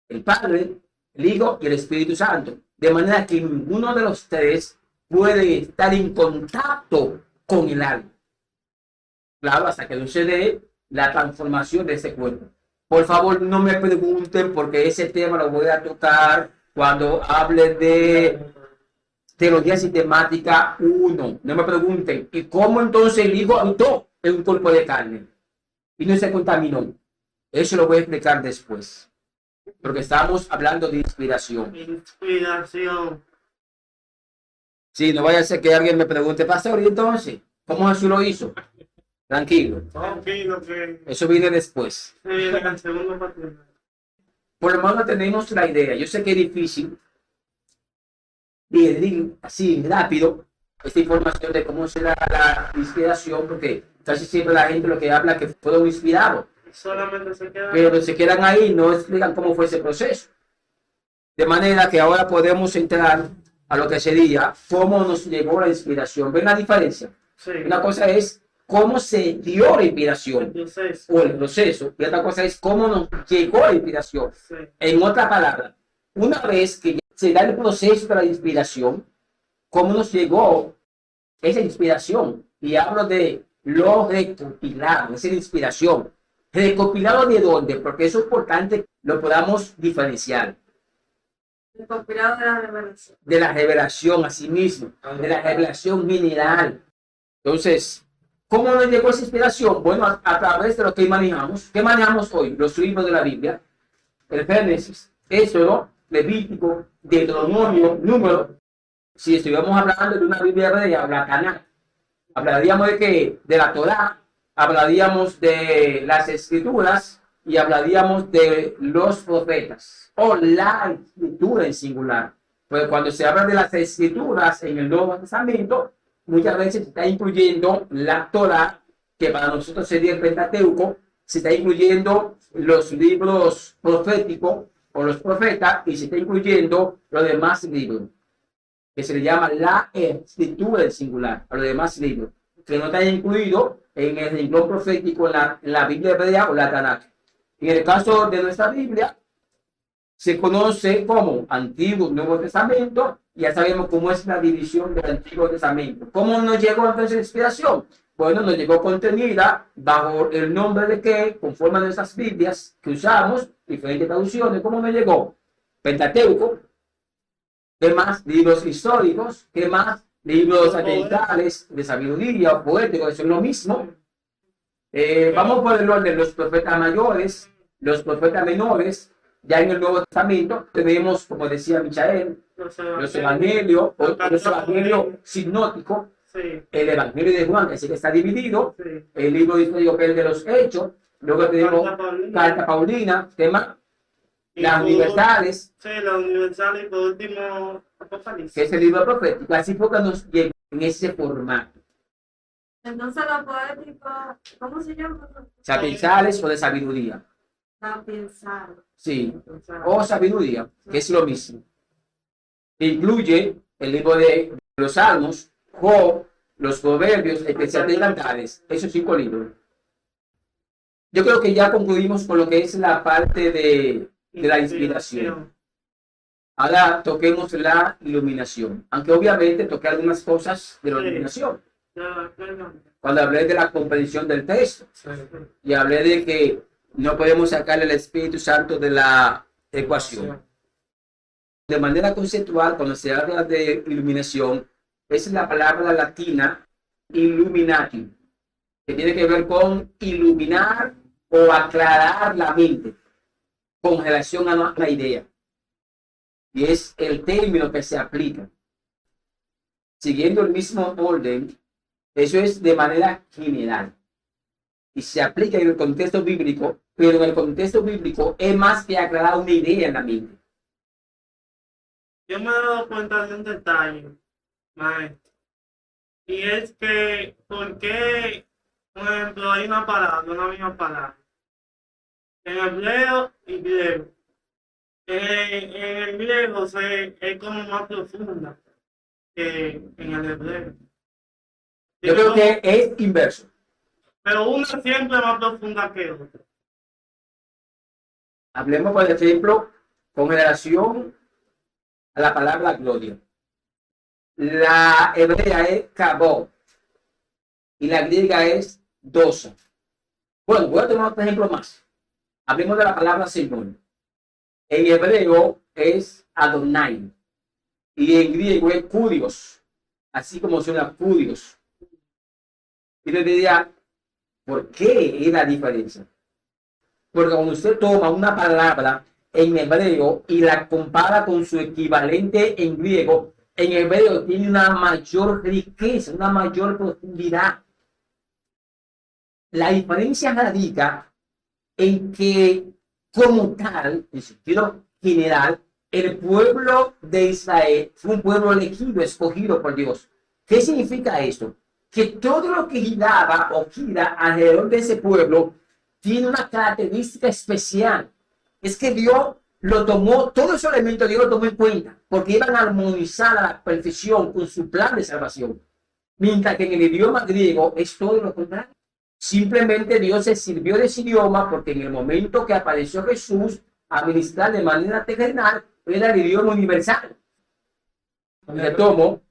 El Padre, el Hijo y el Espíritu Santo. De manera que ninguno de los tres puede estar en contacto con el alma. Claro, hasta que no se dé la transformación de ese cuerpo. Por favor, no me pregunten porque ese tema lo voy a tocar cuando hable de teología sistemática 1. No me pregunten, ¿y cómo entonces el Hijo habitó en un cuerpo de carne y no se contaminó? Eso lo voy a explicar después, porque estamos hablando de inspiración. Inspiración. Sí, no vaya a ser que alguien me pregunte, pastor, ¿y entonces cómo Jesús lo hizo? Tranquilo, Tranquilo que eso viene después. se viene el segundo patrón. Por lo menos tenemos la idea. Yo sé que es difícil digerir así rápido esta información de cómo se da la inspiración, porque casi siempre la gente lo que habla es que fueron inspirados, Solamente se queda. pero se quedan ahí, no explican cómo fue ese proceso. De manera que ahora podemos entrar a lo que sería cómo nos llegó la inspiración. ¿Ven la diferencia? Sí. Una cosa es cómo se dio la inspiración Entonces, o el proceso, y otra cosa es cómo nos llegó la inspiración. sí. En otra palabra, una vez que se da el proceso de la inspiración, cómo nos llegó esa inspiración. Y hablo de lo recopilado, esa inspiración. ¿Recopilado de dónde? Porque eso es importante que lo podamos diferenciar. Recopilado de la revelación. De la revelación a sí mismo, de la revelación general. Entonces, ¿cómo nos llegó esa inspiración? Bueno, a través de lo que manejamos. ¿Qué manejamos hoy? Los libros de la Biblia, el Génesis, Éxodo, Levítico, Deuteronomio, Número. Si estuviéramos hablando de una Biblia hebrea, la Tanakh, hablaríamos de que de la Torá, hablaríamos de las Escrituras y hablaríamos de los profetas o la Escritura en singular. Pues cuando se habla de las Escrituras en el Nuevo Testamento, muchas veces se está incluyendo la Torá, que para nosotros sería el Pentateuco, se está incluyendo los libros proféticos o los profetas y se está incluyendo los demás libros, que se le llama la Escritura en singular, a los demás libros, que no está incluido en el renglón profético en la Biblia hebrea o la Tanakh. En el caso de nuestra Biblia, se conoce como Antiguo y Nuevo Testamento, y ya sabemos cómo es la división del Antiguo Testamento. ¿Cómo nos llegó entonces la inspiración? Bueno, nos llegó contenida bajo el nombre de que, conforme a nuestras Biblias que usamos, diferentes traducciones, ¿cómo nos llegó? Pentateuco. ¿Qué más? Libros históricos. ¿Qué más? Libros sacerdotes de sabiduría o poéticos, eso es lo mismo. Vamos por el orden, los profetas mayores, los profetas menores. Ya en el Nuevo Testamento tenemos, como decía Michael, los evangelios, o los evangelios sinóticos, Sí, el evangelio de Juan, que sí que está dividido, sí. el libro histórico que es el de los Hechos, luego tenemos Carta Paulina. Carta Paulina, tema, Y las por- universales, Sí, la universal y por último, Apocalipsis. que es el libro profético. Así fue que nos llegó en ese formato. Entonces lo poético, ¿cómo se llama? Sapiensales o de sabiduría. Sapiensal. Sí, o sabiduría, que es lo mismo. Incluye el libro de los Salmos, Job, los Proverbios, Eclesiastés y Cantares, esos 5 libros. Yo creo que ya concluimos con lo que es la parte de la inspiración. Ahora toquemos la iluminación, aunque obviamente toqué algunas cosas de la Sí. iluminación. Ya, ya. Cuando hablé de la comprensión del texto Sí. y hablé de que no podemos sacarle el Espíritu Santo de la ecuación. De manera conceptual, cuando se habla de iluminación, es la palabra latina illuminati, que tiene que ver con iluminar o aclarar la mente con relación a una idea. Y es el término que se aplica. Siguiendo el mismo orden, eso es de manera general. Y se aplica en el contexto bíblico, pero en el contexto bíblico es más que aclarar una idea en la mente. Yo me he dado cuenta de un detalle, maestro. Y es que, ¿por qué, por ejemplo, hay una misma palabra? En hebreo y griego. En el griego es como más profunda que en el hebreo. Yo creo que es inverso. Pero una siempre es más profunda que otra. Hablemos, por ejemplo, con relación a la palabra gloria. La hebrea es kabod y la griega es dosa. Bueno, voy a tomar otro ejemplo más. Hablemos de la palabra Señor. En hebreo es Adonai y en griego es Kurios, así como suena Kurios. Y yo diría, ¿por qué es la diferencia? Porque cuando usted toma una palabra en hebreo y la compara con su equivalente en griego, en hebreo tiene una mayor riqueza, una mayor profundidad. La diferencia radica en que, como tal, en sentido general, el pueblo de Israel fue un pueblo elegido, escogido por Dios. ¿Qué significa esto? Que todo lo que giraba o gira alrededor de ese pueblo tiene una característica especial. Es que Dios lo tomó, todos esos elementos Dios lo tomó en cuenta, porque iban a armonizar a la perfección con su plan de salvación. Mientras que en el idioma griego es todo lo contrario. Simplemente Dios se sirvió de ese idioma porque en el momento que apareció Jesús a ministrar de manera terrenal, era el idioma universal. Le tomo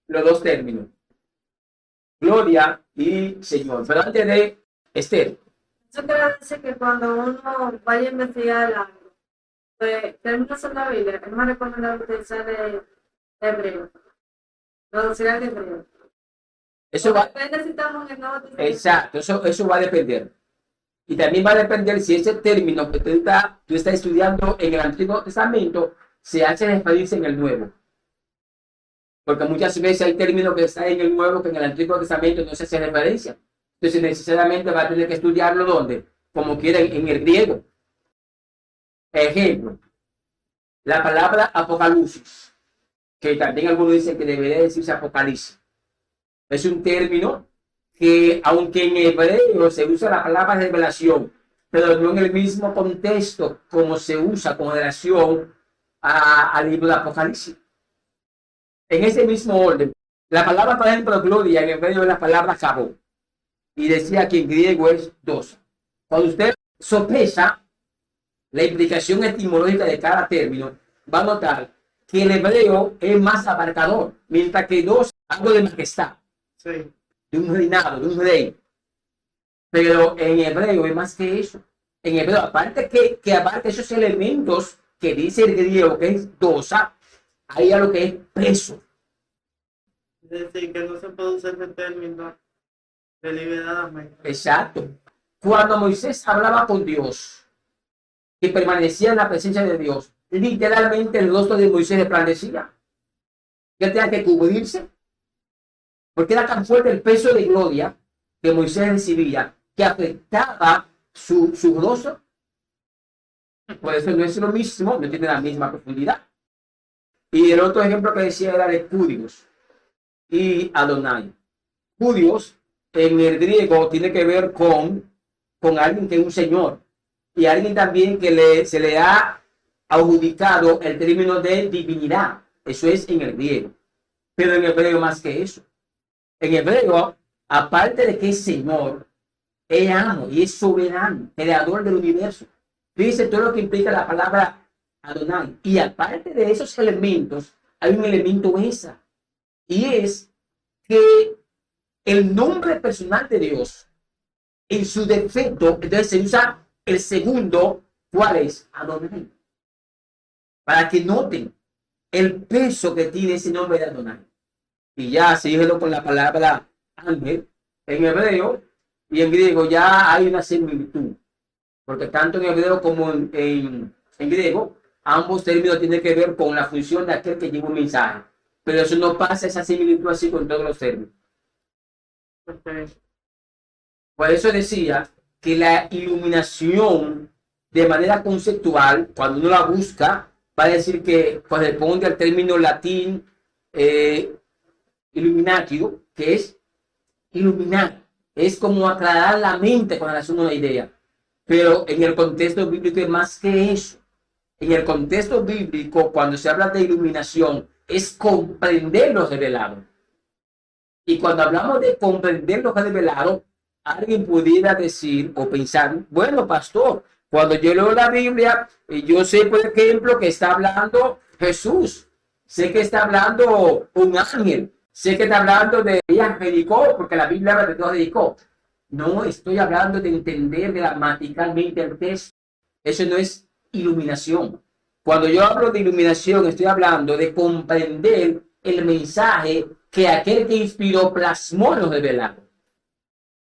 los dos términos, gloria y Señor. Pero antes de Esther, Eso quiere decir que cuando uno vaya a investigar algo, pues términos en la Biblia, es más recomendable utilizar el hebreo, traducir al hebreo. eso va, Depende si estamos en el Nuevo Testamento. exacto, eso va a depender. Y también va a depender si ese término que tú estás estudiando en el Antiguo Testamento se hace referencia en el Nuevo. Porque muchas veces hay términos que están en el Nuevo que en el Antiguo Testamento no se hace referencia. Entonces necesariamente va a tener que estudiarlo ¿dónde? Como quiera en el griego. Ejemplo, la palabra apocalipsis, que también algunos dicen que debería decirse apocalipsis. Es un término que, aunque en hebreo se usa la palabra revelación, pero no en el mismo contexto como se usa con relación al libro de Apocalipsis. En ese mismo orden, la palabra, por ejemplo, gloria en hebreo es la palabra kabod, y decía que en griego es dosa. Cuando usted sopesa la implicación etimológica de cada término, va a notar que el hebreo es más abarcador, mientras que dosa, algo de majestad. Sí. De un reinado, de un rey. Pero en hebreo es más que eso. En hebreo, aparte que abarca esos elementos que dice el griego, que es dosa, hay algo que es peso. Es decir, que no se puede usar el término deliberadamente. Exacto. Cuando Moisés hablaba con Dios y permanecía en la presencia de Dios, literalmente el rostro de Moisés resplandecía. Que tenía que cubrirse, porque era tan fuerte el peso de gloria que Moisés recibía que afectaba su rostro. Por eso no es lo mismo, no tiene la misma profundidad. Y el otro ejemplo que decía era de Kurios y Adonai. Kurios en el griego tiene que ver con alguien que es un señor y alguien también que se le ha adjudicado el término de divinidad. Eso es en el griego. Pero en hebreo más que eso. En hebreo, aparte de que es Señor, es amo y es soberano, creador del universo. Fíjense todo lo que implica la palabra Adonai. Y aparte de esos elementos, hay un elemento extra. Y es que el nombre personal de Dios, en su defecto, entonces se usa el segundo, ¿cuál es? Adonai. Para que noten el peso que tiene ese nombre de Adonai. Y ya síguelo con la palabra ángel en hebreo y en griego ya hay una similitud. Porque tanto en hebreo como en griego, ambos términos tienen que ver con la función de aquel que lleva un mensaje. Pero eso no pasa esa similitud así con todos los términos. Okay. Por eso decía que la iluminación de manera conceptual, cuando uno la busca, va a decir que corresponde al término latín illuminatio, que es iluminar, es como aclarar la mente con relación a una idea. Pero en el contexto bíblico es más que eso. En el contexto bíblico, cuando se habla de iluminación, es comprender lo revelado. Y cuando hablamos de comprender lo revelado, alguien pudiera decir o pensar, bueno, pastor, cuando yo leo la Biblia, yo sé, por ejemplo, que está hablando Jesús, sé que está hablando un ángel, sé que está hablando de Jericó, porque la Biblia habla de todo Jericó. No estoy hablando de entender gramaticalmente el texto. Eso no es iluminación. Cuando yo hablo de iluminación, estoy hablando de comprender el mensaje que aquel que inspiró plasmó en los revelados.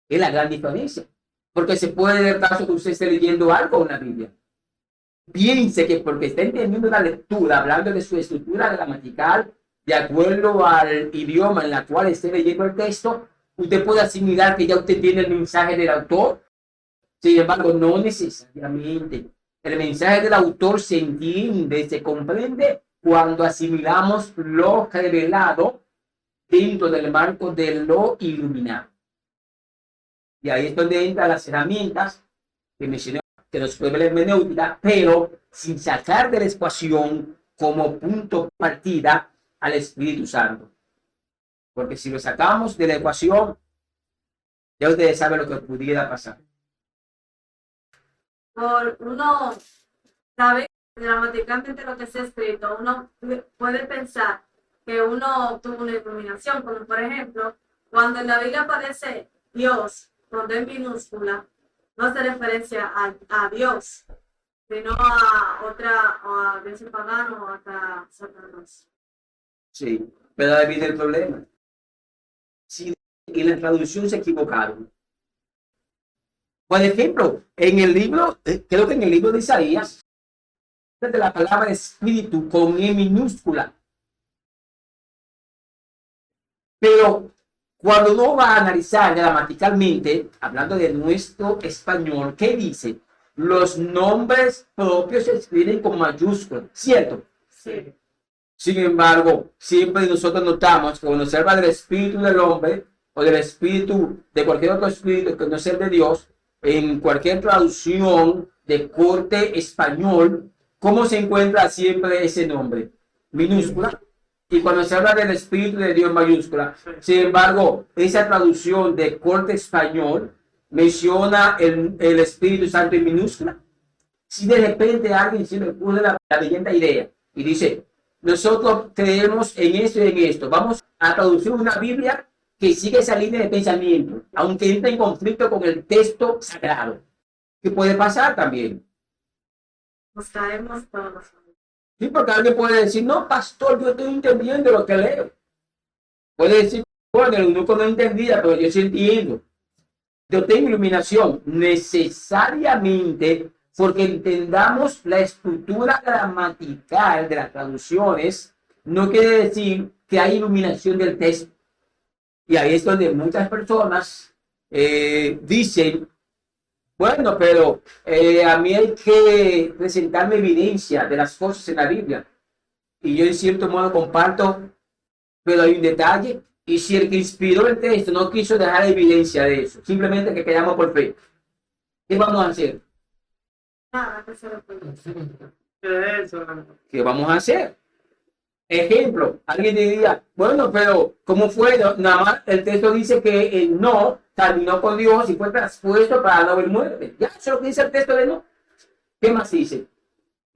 Es la gran diferencia. Porque se puede dar caso que usted esté leyendo algo en la Biblia. Piense que porque está entendiendo la lectura, hablando de su estructura gramatical, de acuerdo al idioma en el cual esté leyendo el texto, usted puede asimilar que ya usted tiene el mensaje del autor. Sin embargo, no necesariamente. El mensaje del autor se entiende, se comprende cuando asimilamos lo revelado dentro del marco de lo iluminado. Y ahí es donde entran las herramientas que mencioné, que nos pruebe la hermenéutica, pero sin sacar de la ecuación como punto de partida al Espíritu Santo. Porque si lo sacamos de la ecuación, ya ustedes saben lo que pudiera pasar. Por uno sabe gramaticalmente lo que se ha escrito, uno puede pensar que uno tuvo una iluminación, como por ejemplo, cuando en la Biblia aparece Dios con D minúscula, no hace referencia a Dios, sino a otra, o a Dios pagano o a Satanás. Sí, pero ahí viene el problema. Si en la traducción se equivocaron. Por ejemplo, en el libro, creo que en el libro de Isaías, de la palabra espíritu con E minúscula. Pero cuando uno va a analizar gramaticalmente, hablando de nuestro español, ¿qué dice? Los nombres propios se escriben con mayúsculas, ¿cierto? Sí. Sin embargo, siempre nosotros notamos que cuando se habla del espíritu del hombre o del espíritu de cualquier otro espíritu que no sea el de Dios, en cualquier traducción de corte español, ¿cómo se encuentra siempre ese nombre? Minúscula. Y cuando se habla del Espíritu de Dios, mayúscula. Sin embargo, esa traducción de corte español menciona el Espíritu Santo en minúscula. Si de repente alguien se le ocurre la brillante idea y dice, nosotros creemos en esto y en esto, vamos a traducir una Biblia que sigue esa línea de pensamiento, aunque entra en conflicto con el texto sagrado. ¿Qué puede pasar también? Nos caemos todos. Sí, porque alguien puede decir, no, pastor, yo estoy entendiendo lo que leo. Puede decir, bueno, el eunuco no entendía, pero yo sí entiendo. Yo tengo iluminación necesariamente porque entendamos la estructura gramatical de las traducciones, no quiere decir que hay iluminación del texto. Y ahí es donde muchas personas dicen, bueno, pero a mí hay que presentarme evidencia de las cosas en la Biblia. Y yo en cierto modo comparto, pero hay un detalle. Y si el que inspiró el texto no quiso dejar evidencia de eso, simplemente que quedamos por fe, ¿qué vamos a hacer? Nada, que se lo puede. ¿Qué es eso? ¿Qué vamos a hacer? Ejemplo, alguien diría, bueno, pero ¿cómo fue? Nada más el texto dice que el no terminó con Dios y fue traspuesto para no haber muerte. Ya, eso es lo que dice el texto de no. ¿Qué más dice?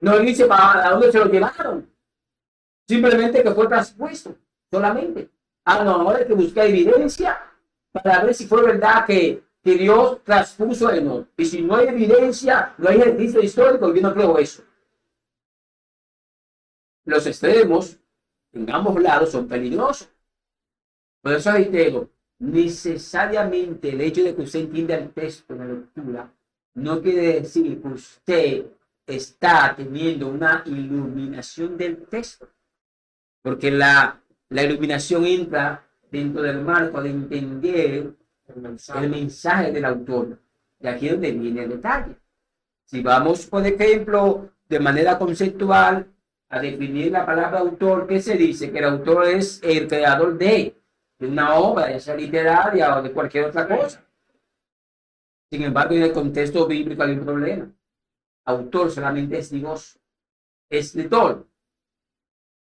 No dice para dónde se lo llevaron. Simplemente que fue traspuesto, solamente. Ah, no, ahora hay que buscar evidencia para ver si fue verdad que Dios traspuso el no. Y si no hay evidencia, no hay ejercicio histórico, yo no creo eso. Los extremos en ambos lados son peligrosos. Por eso digo, necesariamente el hecho de que usted entienda el texto en la lectura no quiere decir que usted está teniendo una iluminación del texto. Porque la iluminación entra dentro del marco de entender el mensaje del autor. De aquí es donde viene el detalle. Si vamos, por ejemplo, de manera conceptual, a definir la palabra autor, ¿qué se dice? Que el autor es el creador de una obra, ya sea literaria o de cualquier otra cosa. Sin embargo, en el contexto bíblico hay un problema. Autor solamente es Dios. Escritor,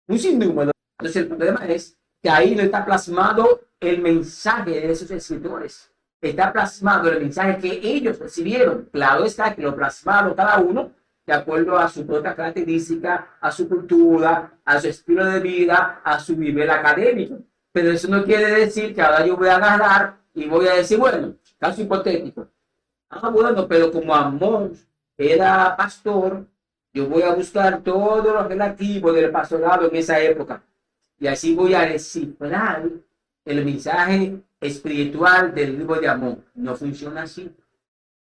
un sinnúmero. Entonces el problema es que ahí no está plasmado el mensaje de esos escritores. Está plasmado el mensaje que ellos recibieron. Claro está que lo plasmaron cada uno de acuerdo a su propia característica, a su cultura, a su estilo de vida, a su nivel académico. Pero eso no quiere decir que ahora yo voy a agarrar y voy a decir, bueno, caso hipotético. Ah, bueno, pero como Amón era pastor, yo voy a buscar todo lo relativo del pastorado en esa época. Y así voy a descifrar el mensaje espiritual del libro de Amón. No funciona así.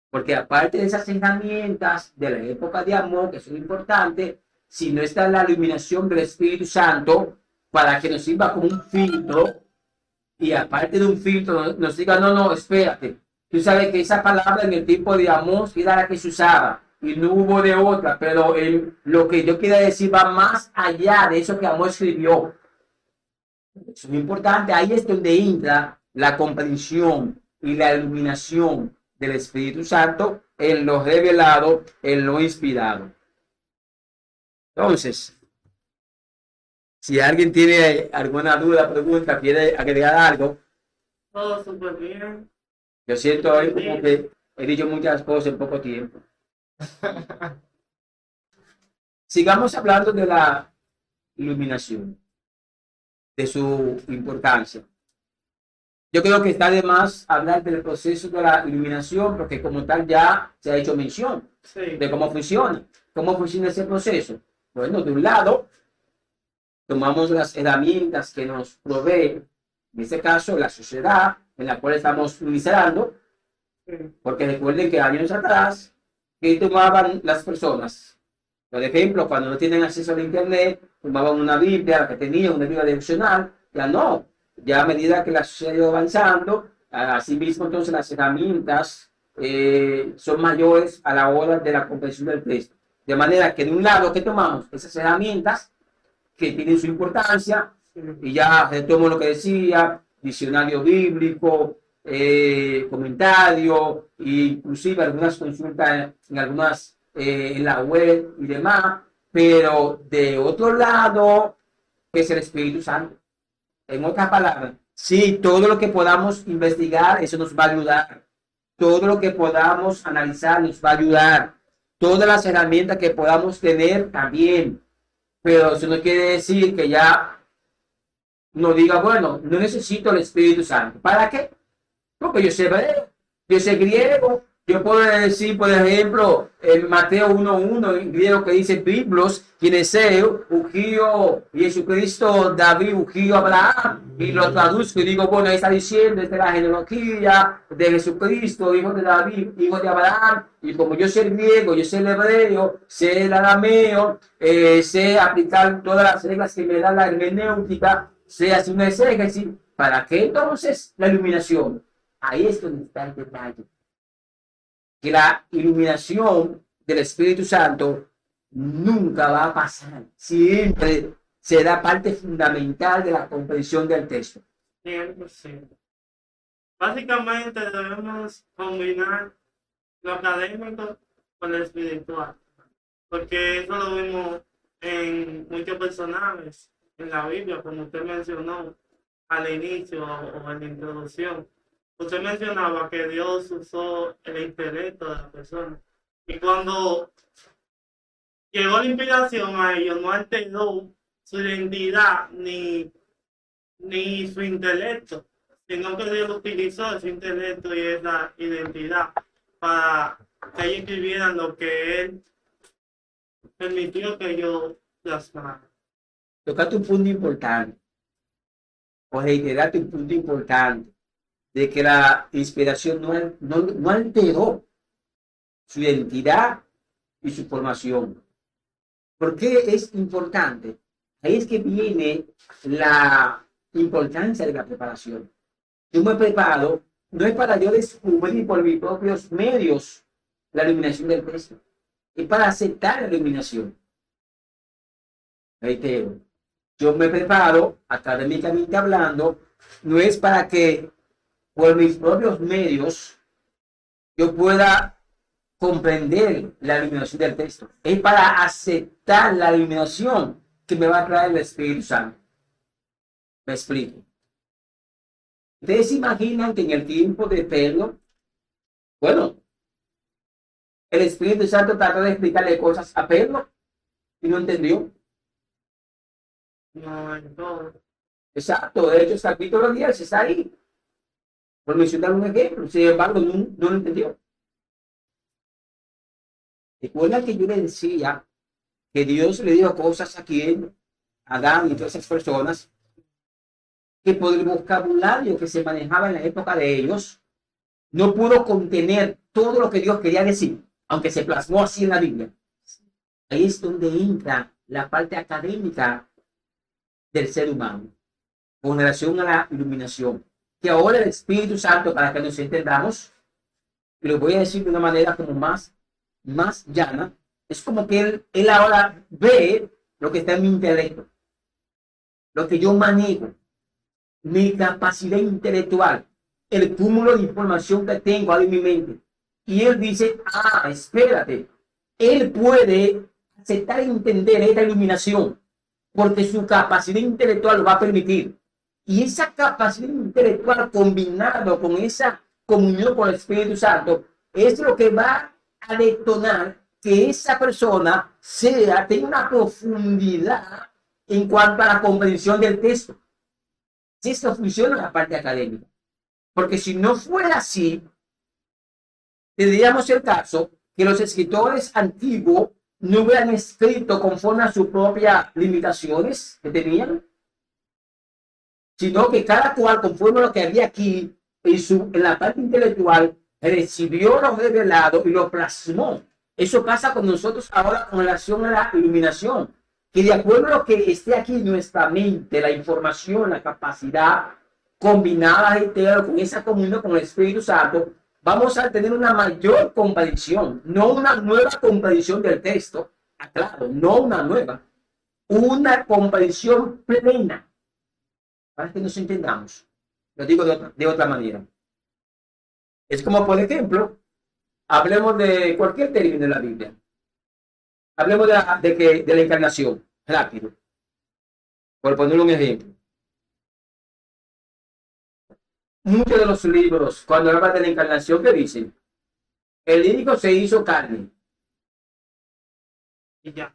Porque aparte de esas herramientas de la época de Amón, que son importantes, si no está la iluminación del Espíritu Santo, para que nos sirva como un filtro, y aparte de un filtro, nos diga, no, no, espérate. Tú sabes que esa palabra en el tiempo de Amón era la que se usaba, y no hubo de otra, pero lo que yo quiero decir va más allá de eso que Amón escribió. Eso es muy importante. Ahí es donde entra la comprensión y la iluminación del Espíritu Santo en lo revelado, en lo inspirado. Entonces, si alguien tiene alguna duda, pregunta, quiere agregar algo, Todo súper bien. yo siento hoy como que he dicho muchas cosas en poco tiempo. Sigamos hablando de la iluminación, de su importancia. Yo creo que está de más hablar del proceso de la iluminación, porque como tal ya se ha hecho mención Sí. de cómo funciona ese proceso. Bueno, de un lado, tomamos las herramientas que nos provee, en este caso, la sociedad en la cual estamos utilizando, Sí. porque recuerden que años atrás, ¿qué tomaban las personas? Por ejemplo, cuando no tienen acceso al Internet, tomaban una Biblia, la que tenían, una Biblia devocional, ya no. Ya a medida que la sociedad ha ido avanzando, así mismo entonces las herramientas son mayores a la hora de la comprensión del texto. De manera que de un lado, ¿qué tomamos? Esas herramientas que tienen su importancia, Sí. y ya retomo lo que decía, diccionario bíblico, comentario, inclusive algunas consultas en algunas, en la web y demás, pero de otro lado es el Espíritu Santo. En otras palabras, sí, todo lo que podamos investigar, eso nos va a ayudar. Todo lo que podamos analizar nos va a ayudar. Todas las herramientas que podamos tener también. Pero eso no quiere decir que ya no diga, bueno, no necesito el Espíritu Santo. ¿Para qué? Porque yo sé hebreo, yo sé griego. Yo puedo decir, por ejemplo, en Mateo 1:1, en griego que dice Biblos, Kineseo, Ugio, Jesucristo, David, Ugio, Abraham, y lo traduzco y digo, bueno, ahí está diciendo, esta es la genealogía de Jesucristo, hijo de David, hijo de Abraham, y como yo sé el griego, yo sé el hebreo, sé el arameo, sé aplicar todas las reglas que me da la hermenéutica, sé hacer una exégesis. ¿Para qué entonces la iluminación? Ahí es donde está el detalle. Que la iluminación del Espíritu Santo nunca va a pasar. Siempre será parte fundamental de la comprensión del texto. 100%. Básicamente debemos combinar lo académico con lo espiritual, porque eso lo vimos en muchos personajes en la Biblia, como usted mencionó al inicio o en la introducción. Usted mencionaba que Dios usó el intelecto de la persona, y cuando llegó la inspiración a ellos no alteró su identidad ni su intelecto, sino que Dios utilizó ese intelecto y esa identidad para que ellos escribieran lo que Él permitió que ellos plasmaran. Tocaste un punto importante, o reiteraste un punto importante, de que la inspiración no alteró su identidad y su formación. ¿Por qué es importante? Ahí es que viene la importancia de la preparación. Yo me preparo, no es para yo descubrir por mis propios medios la iluminación del texto, es para aceptar la iluminación. Reitero, yo me preparo académicamente hablando, no es para que por mis propios medios yo pueda comprender la iluminación del texto, es para aceptar la iluminación que me va a traer el Espíritu Santo. Me explico. Ustedes se imaginan que en el tiempo de Pedro, bueno, el Espíritu Santo trató de explicarle cosas a Pedro y no entendió. No en todo. Exacto, de hecho, capítulo 10 está ahí. por mencionar un ejemplo. Sin embargo, no lo entendió. Recuerda que yo le decía que Dios le dijo cosas a quien, a Adán y todas esas personas, que por el vocabulario que se manejaba en la época de ellos, no pudo contener todo lo que Dios quería decir, aunque se plasmó así en la Biblia. Ahí es donde entra la parte académica del ser humano, con relación a la iluminación, que ahora el Espíritu Santo, para que nos entendamos, y lo voy a decir de una manera como más llana, es como que él ahora ve lo que está en mi intelecto, lo que yo manejo, mi capacidad intelectual, el cúmulo de información que tengo ahí en mi mente. Y él dice, espérate, él puede aceptar y entender esta iluminación, porque su capacidad intelectual lo va a permitir. Y esa capacidad intelectual combinado con esa comunión con el Espíritu Santo es lo que va a detonar que esa persona tenga una profundidad en cuanto a la comprensión del texto. Si esto funciona en la parte académica. Porque si no fuera así, tendríamos el caso que los escritores antiguos no hubieran escrito conforme a sus propias limitaciones que tenían, sino que cada cual, conforme a lo que había aquí en la parte intelectual, recibió lo revelado y lo plasmó. Eso pasa con nosotros ahora con relación a la iluminación, que de acuerdo a lo que esté aquí en nuestra mente, la información, la capacidad combinada con esa comunión con el Espíritu Santo, vamos a tener una mayor comprensión, no una nueva comprensión del texto, aclaro, no una nueva, una comprensión plena, para que nos entendamos. Lo digo de otra manera. Es como, por ejemplo, hablemos de cualquier término de la Biblia. Hablemos de la encarnación, rápido, por poner un ejemplo. Muchos de los libros, cuando hablan de la encarnación, ¿qué dicen? El Hijo se hizo carne. Y ya.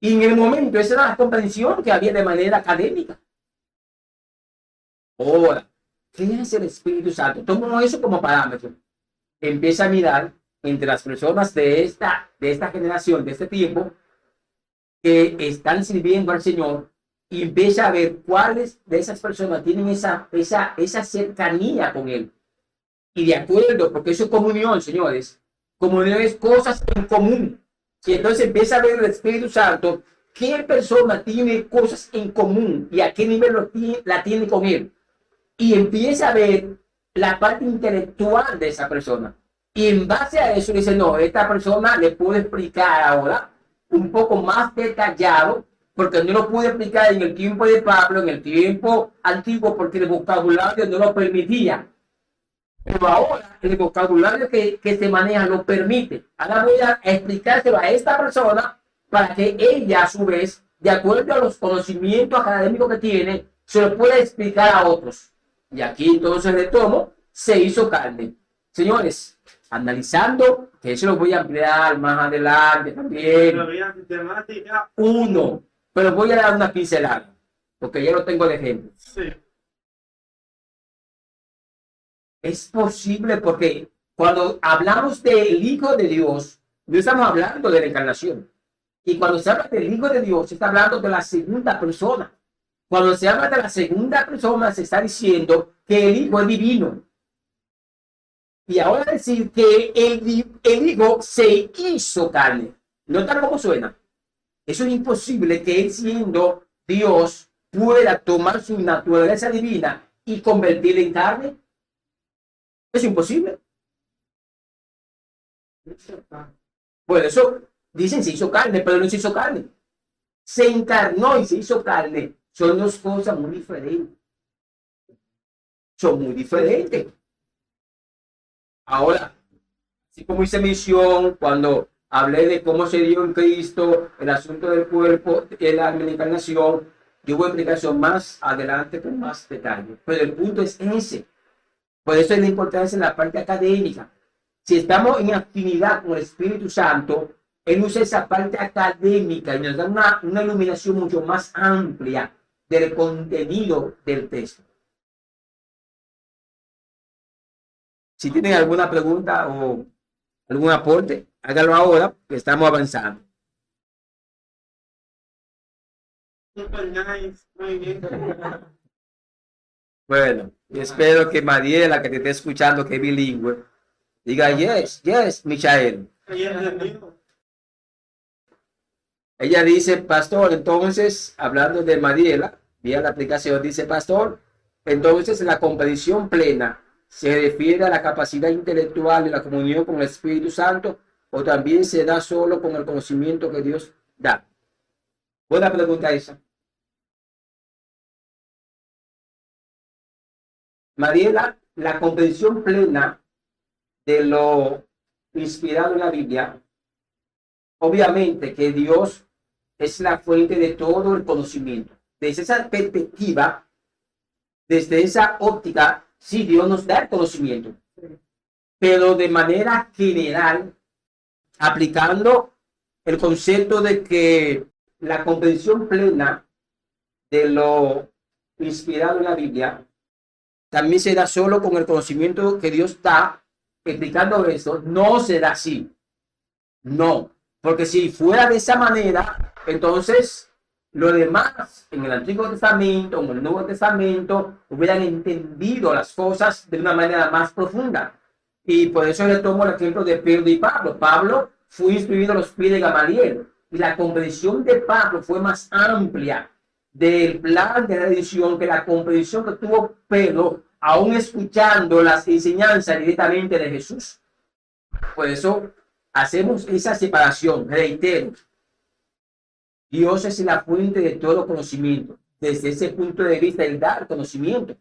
Y en el momento, esa era la comprensión que había de manera académica. Ahora, ¿qué es el Espíritu Santo? Tomo eso como parámetro. Empieza a mirar entre las personas de esta generación, de este tiempo, que están sirviendo al Señor, y empieza a ver cuáles de esas personas tienen esa cercanía con Él. Y de acuerdo, porque eso es comunión, señores. Comunión es cosas en común. Y entonces empieza a ver el Espíritu Santo qué persona tiene cosas en común y a qué nivel la tiene con Él. Y empieza a ver la parte intelectual de esa persona. Y en base a eso dice, no, esta persona le puedo explicar ahora un poco más detallado, porque no lo pude explicar en el tiempo de Pablo, en el tiempo antiguo, porque el vocabulario no lo permitía. Pero ahora el vocabulario que se maneja lo permite. Ahora voy a explicárselo a esta persona para que ella, a su vez, de acuerdo a los conocimientos académicos que tiene, se lo pueda explicar a otros. Y aquí entonces retomo, se hizo carne. Señores, analizando, que eso lo voy a ampliar más adelante también. Teoría sistemática. Pero voy a dar una pincelada, porque ya lo tengo de ejemplo. Sí. Es posible porque cuando hablamos del Hijo de Dios, no estamos hablando de la encarnación. Y cuando se habla del Hijo de Dios, se está hablando de la segunda persona. Cuando se habla de la segunda persona, se está diciendo que el Hijo es divino. Y ahora decir que el Hijo se hizo carne. ¿No tal como suena? Eso es imposible que Él, siendo Dios, pueda tomar su naturaleza divina y convertirla en carne. Es imposible. Bueno, eso dicen se hizo carne, pero no se hizo carne. Se encarnó y se hizo carne. Son dos cosas muy diferentes. Son muy diferentes. Ahora, así como hice mención cuando hablé de cómo se dio en Cristo el asunto del cuerpo, la encarnación, yo voy a explicar eso más adelante con más detalle. Pero el punto es ese. Por eso es la importancia en la parte académica. Si estamos en afinidad con el Espíritu Santo, Él usa esa parte académica y nos da una iluminación mucho más amplia del contenido del texto. Si tienen alguna pregunta o algún aporte, hágalo ahora, que estamos avanzando. Super nice, muy bien. Bueno, espero que Mariela, que te esté escuchando, que es bilingüe, diga yes, yes, Michael. Ahí entendido. Ella dice, pastor, entonces, hablando de Mariela, vía la aplicación, dice, pastor, entonces la comprensión plena se refiere a la capacidad intelectual de la comunión con el Espíritu Santo o también se da solo con el conocimiento que Dios da. Buena pregunta esa. Mariela, la comprensión plena de lo inspirado en la Biblia, obviamente que Dios es la fuente de todo el conocimiento. Desde esa perspectiva, desde esa óptica, sí, Dios nos da el conocimiento, pero de manera general, aplicando el concepto de que la comprensión plena de lo inspirado en la Biblia también se da solo con el conocimiento que Dios da. Explicando esto, no se da así. No, porque si fuera de esa manera, entonces los demás en el Antiguo Testamento, en el Nuevo Testamento, hubieran entendido las cosas de una manera más profunda. Y por eso le tomo el ejemplo de Pedro y Pablo. Pablo fue instruido a los pies de Gamaliel y la comprensión de Pablo fue más amplia del plan de redención que la comprensión que tuvo Pedro, aún escuchando las enseñanzas directamente de Jesús. Por eso hacemos esa separación. Reitero, Dios es la fuente de todo conocimiento. Desde ese punto de vista, Él da el conocimiento.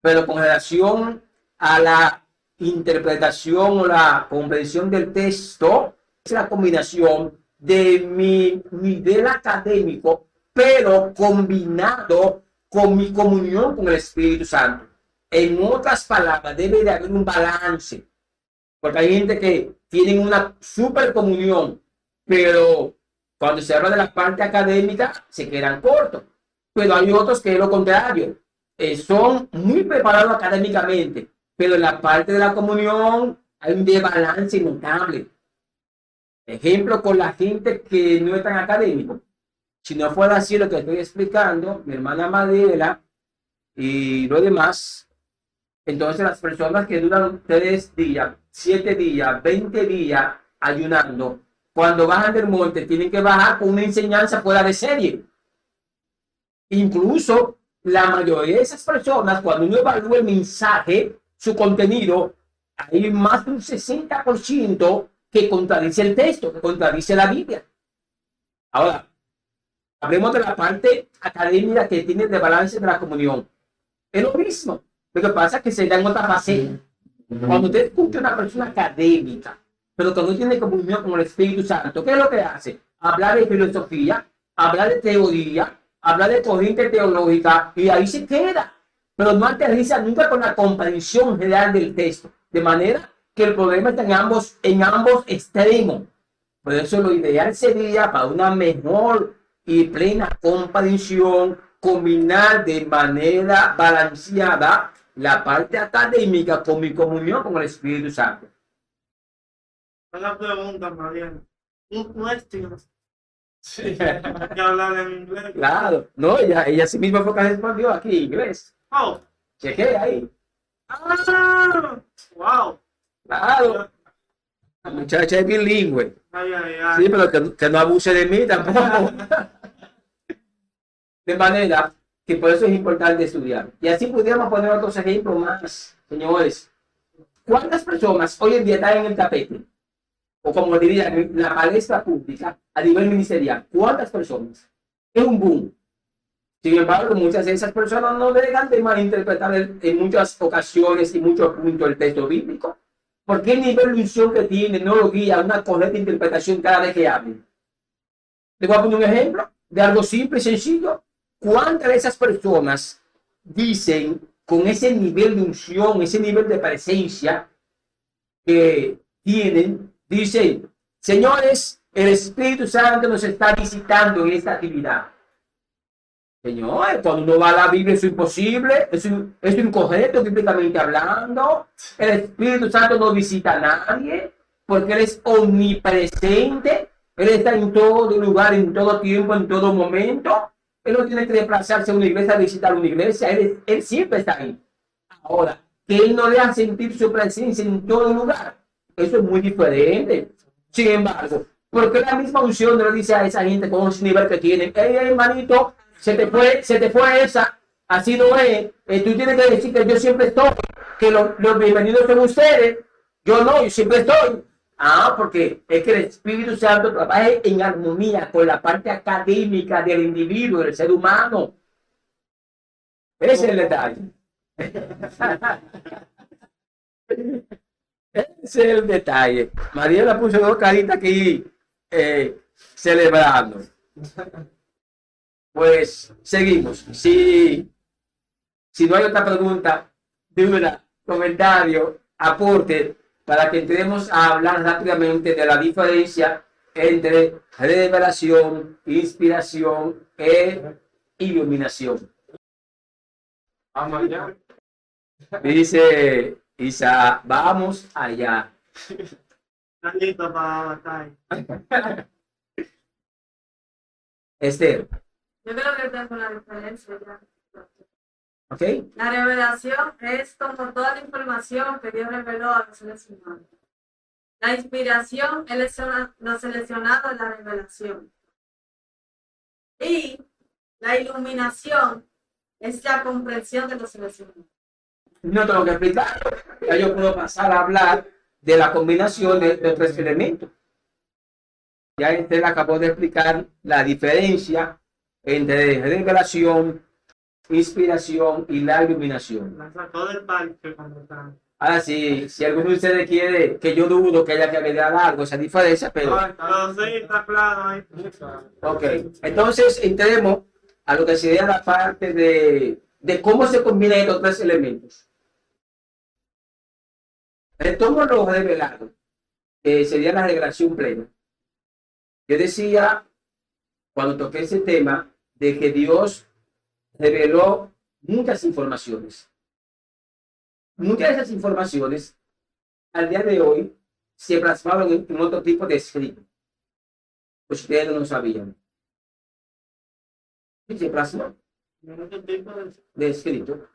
Pero con relación a la interpretación o la comprensión del texto, es la combinación de mi nivel académico, pero combinado con mi comunión con el Espíritu Santo. En otras palabras, debe de haber un balance. Porque hay gente que tiene una super comunión, pero cuando se habla de la parte académica se quedan cortos. Pero hay otros que es lo contrario. Son muy preparados académicamente, pero en la parte de la comunión hay un desbalance notable. Ejemplo con la gente que no es tan académico. Si no fuera así lo que estoy explicando, mi hermana Madela y lo demás, entonces las personas que duran 3 días, 7 días, 20 días ayunando, cuando bajan del monte tienen que bajar con una enseñanza fuera de serie. Incluso la mayoría de esas personas, cuando uno evalúa el mensaje, su contenido, hay más de un 60% que contradice el texto, que contradice la Biblia. Ahora, hablemos de la parte académica que tiene de balance de la comunión. Es lo mismo. Lo que pasa es que se da en otra fase. Cuando usted escucha a una persona académica, pero que no tiene comunión con el Espíritu Santo, ¿qué es lo que hace? Hablar de filosofía, hablar de teoría, hablar de corriente teológica, y ahí se queda. Pero no aterriza nunca con la comprensión general del texto. De manera que el problema está en ambos extremos. Por eso lo ideal sería, para una mejor y plena comprensión, combinar de manera balanceada la parte académica con mi comunión con el Espíritu Santo. Una pregunta, Mariana. Un question. Sí. Que hablar en inglés. Claro, no, ella sí misma fue que respondió aquí en inglés. Oh. Chequé ahí. Ah, wow. Claro. La muchacha es bilingüe. Ay, ay, ay. Sí, pero que no abuse de mí tampoco. De manera que por eso es importante estudiar. Y así pudiéramos poner otros ejemplos más, señores. ¿Cuántas personas hoy en día están en el tapete? O como diría, en la palestra pública a nivel ministerial. ¿Cuántas personas? Es un boom. Sin embargo, muchas de esas personas no dejan de malinterpretar en muchas ocasiones y muchos puntos el texto bíblico. Porque el nivel de unción que tiene no lo guía a una correcta interpretación cada vez que hablen. Les voy a poner un ejemplo de algo simple y sencillo. ¿Cuántas de esas personas dicen con ese nivel de unción, ese nivel de presencia que tienen, dicen, señores, el Espíritu Santo nos está visitando en esta actividad? Señor, cuando uno va a la Biblia, eso es imposible, es incorrecto bíblicamente hablando. El Espíritu Santo no visita a nadie porque Él es omnipresente. Él está en todo lugar, en todo tiempo, en todo momento. Él no tiene que desplazarse a una iglesia a visitar una iglesia. Él siempre está ahí. Ahora, que Él no deja sentir su presencia en todo lugar. Eso es muy diferente. Sin embargo, porque la misma unción le dice a esa gente con ese nivel que tienen, hey, hermanito, se te fue esa, así no es, tú tienes que decir que yo siempre estoy, que los bienvenidos son ustedes, yo no, yo siempre estoy. Porque es que el Espíritu Santo trabaja en armonía con la parte académica del individuo, del ser humano. Ese es el detalle. Ese es el detalle. María la puso dos caritas aquí celebrando. Pues seguimos. Si no hay otra pregunta, duda, comentario, aporte, para que entremos a hablar rápidamente de la diferencia entre revelación, inspiración e iluminación. Vamos allá. Dice Isa, vamos allá. Está listo para la batalla. Esther, Yo creo que tengo la diferencia ya. ¿ok? La revelación es como toda la información que Dios reveló a los seleccionados. La inspiración es lo seleccionado de la revelación. Y la iluminación es la comprensión de los seleccionados. No tengo que explicarlo. Ya yo puedo pasar a hablar de la combinación de tres elementos. Ya Esther acabó de explicar la diferencia entre revelación, inspiración y la iluminación. La sacó del parque cuando estaba. Ahora sí, si alguno de ustedes quiere, que yo dudo que haya que agregar algo, esa diferencia, pero... Pero sí, está claro ahí. Ok, entonces entremos a lo que sería la parte de cómo se combinan estos tres elementos. Retomo lo revelado, que sería la revelación plena. Yo decía, cuando toqué ese tema, de que Dios reveló muchas informaciones. Muchas de esas informaciones, al día de hoy, se plasmaron en otro tipo de escrito. Pues ustedes no lo sabían. Y se plasmó Otro tipo de escrito.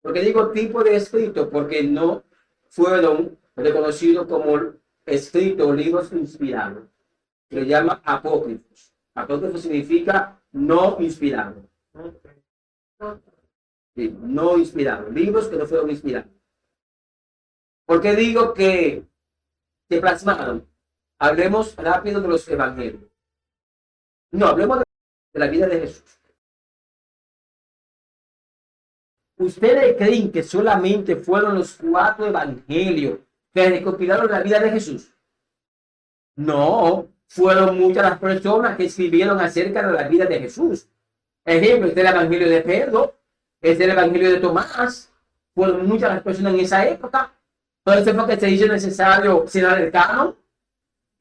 ¿Por qué digo tipo de escrito? Porque no fueron reconocidos como escritos o libros inspirados. Se le llama apócrifos. Apócrifo significa no inspirado. Sí, no inspirado. Libros que no fueron inspirados. ¿Por qué digo que se plasmaron? Hablemos rápido de los evangelios. No, hablemos de la vida de Jesús. ¿Ustedes creen que solamente fueron los 4 evangelios que recopilaron la vida de Jesús? No, fueron muchas las personas que escribieron acerca de la vida de Jesús. Ejemplo, este es el evangelio de Pedro, este es el evangelio de Tomás. Fueron muchas las personas en esa época. Por eso fue que se hizo necesario cerrar el canon,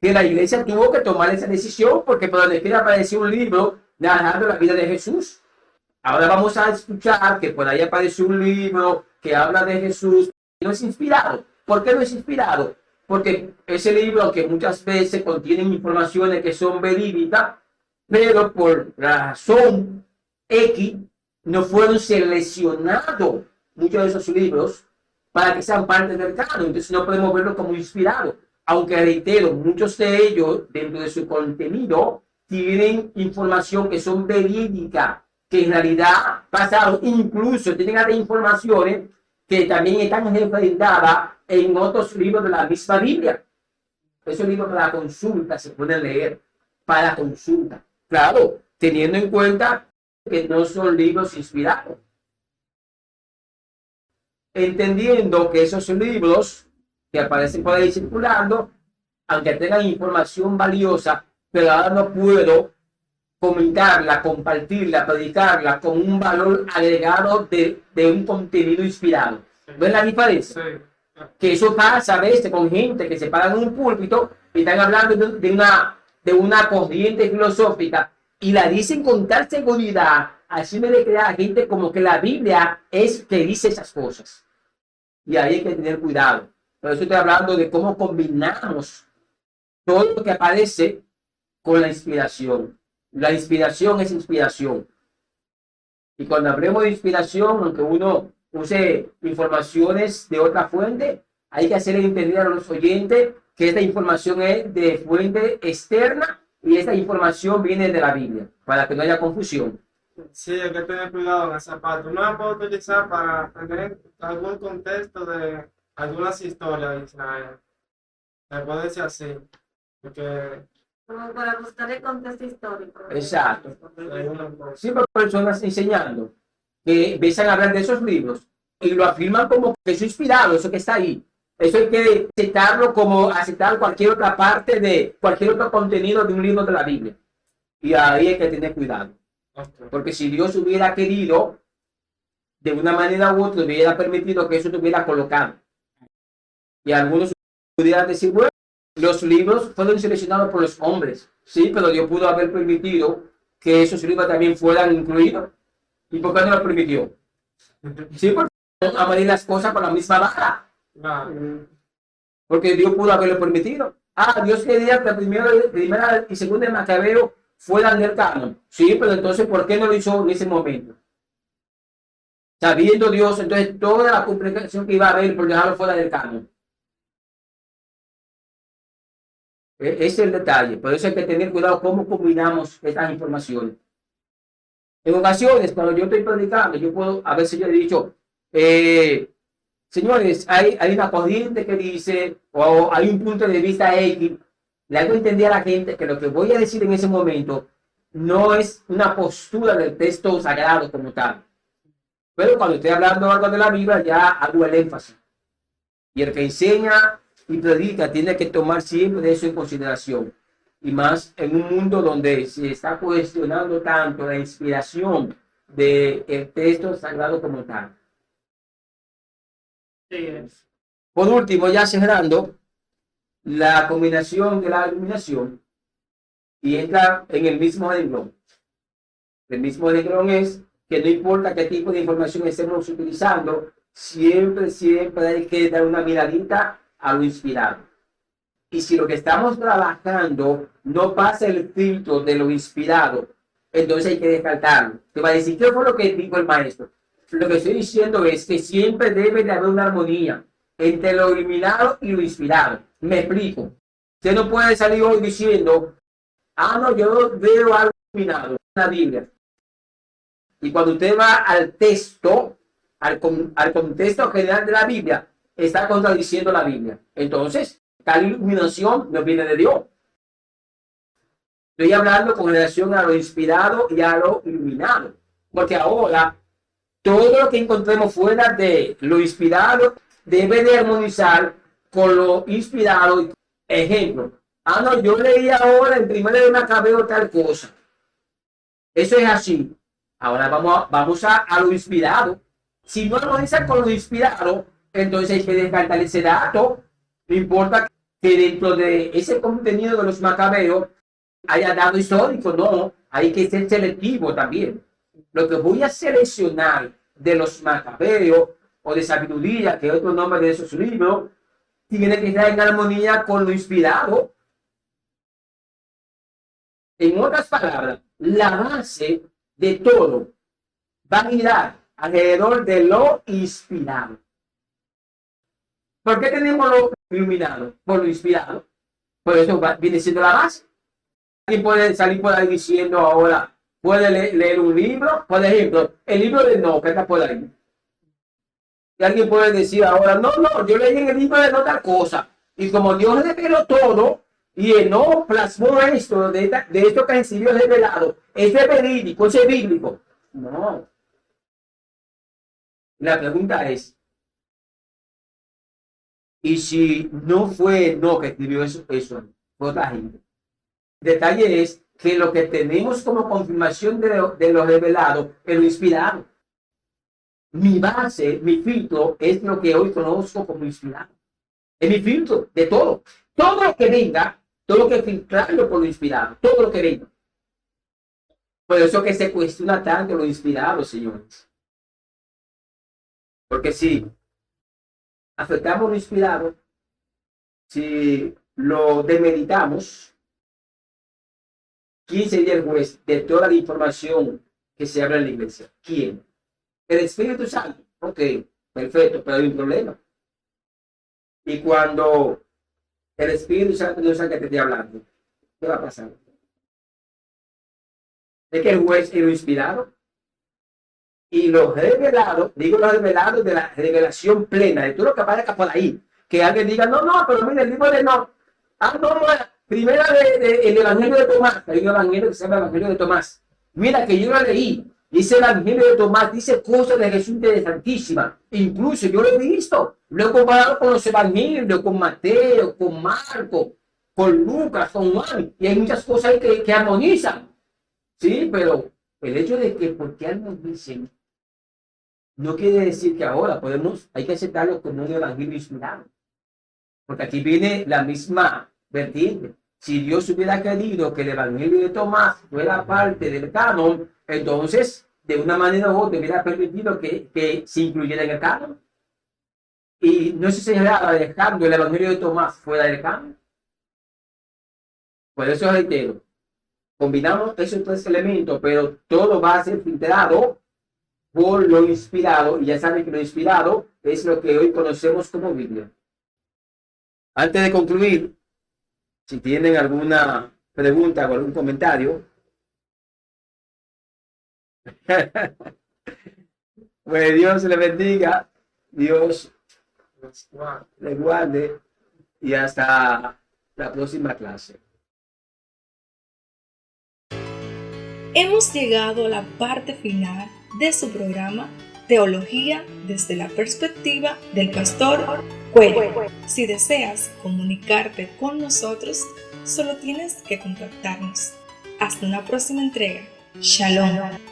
que la iglesia tuvo que tomar esa decisión, porque por donde quiera apareció un libro narrando la vida de Jesús. Ahora vamos a escuchar que por ahí apareció un libro que habla de Jesús y no es inspirado. ¿Por qué no es inspirado? Porque ese libro, que muchas veces contienen informaciones que son verídicas, pero por razón X no fueron seleccionados muchos de esos libros para que sean parte del canon. Entonces no podemos verlo como inspirado. Aunque reitero, muchos de ellos, dentro de su contenido, tienen información que son verídicas, que en realidad pasaron, incluso tienen otras informaciones que también están referendadas en otros libros de la misma Biblia. Esos libros para consulta se pueden leer, para consulta. Claro, teniendo en cuenta que no son libros inspirados. Entendiendo que esos libros que aparecen por ahí circulando, aunque tengan información valiosa, pero ahora no puedo comentarla, compartirla, predicarla con un valor agregado de un contenido inspirado. ¿Ven la diferencia? Sí. Que eso pasa a veces con gente que se paran en un púlpito y están hablando de una corriente filosófica y la dicen con tal seguridad, así me de crear gente como que la Biblia es que dice esas cosas. Y ahí hay que tener cuidado. Por eso estoy hablando de cómo combinamos todo lo que aparece con la inspiración. La inspiración es inspiración. Y cuando hablemos de inspiración, aunque uno use informaciones de otra fuente, hay que hacerle entender a los oyentes que esta información es de fuente externa y esta información viene de la Biblia, para que no haya confusión. Sí, hay que tener cuidado en esa parte. Uno la puede utilizar para tener algún contexto de algunas historias de Israel. Se puede decir así. Porque Como para buscar el contexto histórico. Exacto. hay una cosa. Siempre hay personas enseñando que empiezan a hablar de esos libros y lo afirman como que eso es inspirado, eso que está ahí. Eso hay que aceptarlo como aceptar cualquier otra parte de cualquier otro contenido de un libro de la Biblia. Y ahí hay que tener cuidado. Okay. Porque si Dios hubiera querido, de una manera u otra, hubiera permitido que eso estuviera colocado. Y algunos pudieran decir, bueno, los libros fueron seleccionados por los hombres. Sí, pero Dios pudo haber permitido que esos libros también fueran incluidos. ¿Y por qué no lo permitió? Sí, porque no a medir las cosas con la misma vara. Porque Dios pudo haberlo permitido. Dios quería que primera y segunda de Macabeo fueran del canon. Sí, pero entonces, ¿por qué no lo hizo en ese momento? Sabiendo Dios, entonces, toda la complicación que iba a haber por dejarlo fuera del canon. Ese es el detalle. Por eso hay que tener cuidado cómo combinamos estas informaciones. En ocasiones, cuando yo estoy predicando, yo puedo, a veces yo he dicho, señores, hay una corriente que dice, o hay un punto de vista X, le hago entender a la gente que lo que voy a decir en ese momento no es una postura del texto sagrado como tal. Pero cuando estoy hablando algo de la Biblia, ya hago el énfasis. Y el que enseña y predica tiene que tomar siempre eso en consideración. Y más en un mundo donde se está cuestionando tanto la inspiración del texto sagrado como tal. Sí, es. Por último, ya cerrando, la combinación de la iluminación y entra en el mismo renglón. El mismo renglón es que no importa qué tipo de información estemos utilizando, siempre hay que dar una miradita a lo inspirado. Y si lo que estamos trabajando no pasa el filtro de lo inspirado, entonces hay que descartarlo. Te va a decir, ¿qué fue lo que dijo el maestro? Lo que estoy diciendo es que siempre debe de haber una armonía entre lo iluminado y lo inspirado. Me explico. Usted no puede salir hoy diciendo, no, yo veo algo iluminado en la Biblia. Y cuando usted va al texto, al contexto general de la Biblia, está contradiciendo la Biblia. Entonces, tal iluminación no viene de Dios. Estoy hablando con relación a lo inspirado y a lo iluminado. Porque ahora, todo lo que encontremos fuera de lo inspirado debe de armonizar con lo inspirado. Ejemplo, no, yo leí ahora en Primera de Macabeo tal cosa. Eso es así. Ahora vamos a lo inspirado. Si no armoniza con lo inspirado, entonces hay que descartar ese dato. No importa que dentro de ese contenido de los macabeos haya dado histórico, no. Hay que ser selectivo también. Lo que voy a seleccionar de los macabeos o de sabiduría, que es otro nombre de esos libros, tiene que estar en armonía con lo inspirado. En otras palabras, la base de todo va a girar alrededor de lo inspirado. ¿Por qué tenemos lo iluminado? Por lo inspirado. Por eso viene siendo la base. Alguien puede salir por ahí diciendo ahora, puede leer un libro, por ejemplo, el libro de Enoch, que está por ahí. Y alguien puede decir ahora, no, yo leí en el libro de Enoch tal cosa. Y como Dios reveló todo, y Enoch plasmó esto, de esto que recibió revelado, es verídico, es bíblico. No. La pregunta es, ¿y si no fue Enoch que escribió eso fue otra gente? El detalle es que lo que tenemos como confirmación de lo revelado es lo inspirado. Mi base, mi filtro, es lo que hoy conozco como inspirado. Es mi filtro de todo. Todo lo que venga, todo lo que filtrarlo por lo inspirado. Todo lo que venga. Por eso que se cuestiona tanto lo inspirado, señores. Porque si afectamos lo inspirado, si lo demeditamos, ¿quién sería el juez de toda la información que se habla en la iglesia? ¿Quién? El Espíritu Santo. Ok, perfecto, pero hay un problema. Y cuando el Espíritu Santo no sabe que te esté hablando, ¿qué va a pasar? Es que el juez es lo inspirado y lo revelado, digo lo revelado de la revelación plena, de todo lo que aparezca por ahí. Que alguien diga, no, pero mira, el libro de no. No, primera el Evangelio de Tomás, hay un evangelio que se llama el Evangelio de Tomás. Mira que yo lo leí, dice el Evangelio de Tomás, dice cosas de Jesús interesantísimas. Incluso yo lo he visto, lo he comparado con los evangelios, con Mateo, con Marco, con Lucas, con Juan, y hay muchas cosas ahí que armonizan. Sí, pero el hecho de que porque algo dicen, no quiere decir que ahora hay que aceptarlo como un evangelio inspirado. Porque aquí viene la misma vertiente. Si Dios hubiera querido que el evangelio de Tomás fuera parte del canon, entonces, de una manera u otra, hubiera permitido que se incluyera en el canon. Y no se señalaba dejando el evangelio de Tomás fuera del canon. Por eso reitero, combinamos esos tres elementos, pero todo va a ser filtrado por lo inspirado, y ya saben que lo inspirado es lo que hoy conocemos como Biblia. Antes de concluir, si tienen alguna pregunta o algún comentario, pues Dios le bendiga, Dios le guarde y hasta la próxima clase. Hemos llegado a la parte final de su programa Teología desde la perspectiva del pastor Cuello. Si deseas comunicarte con nosotros, solo tienes que contactarnos. Hasta una próxima entrega. Shalom.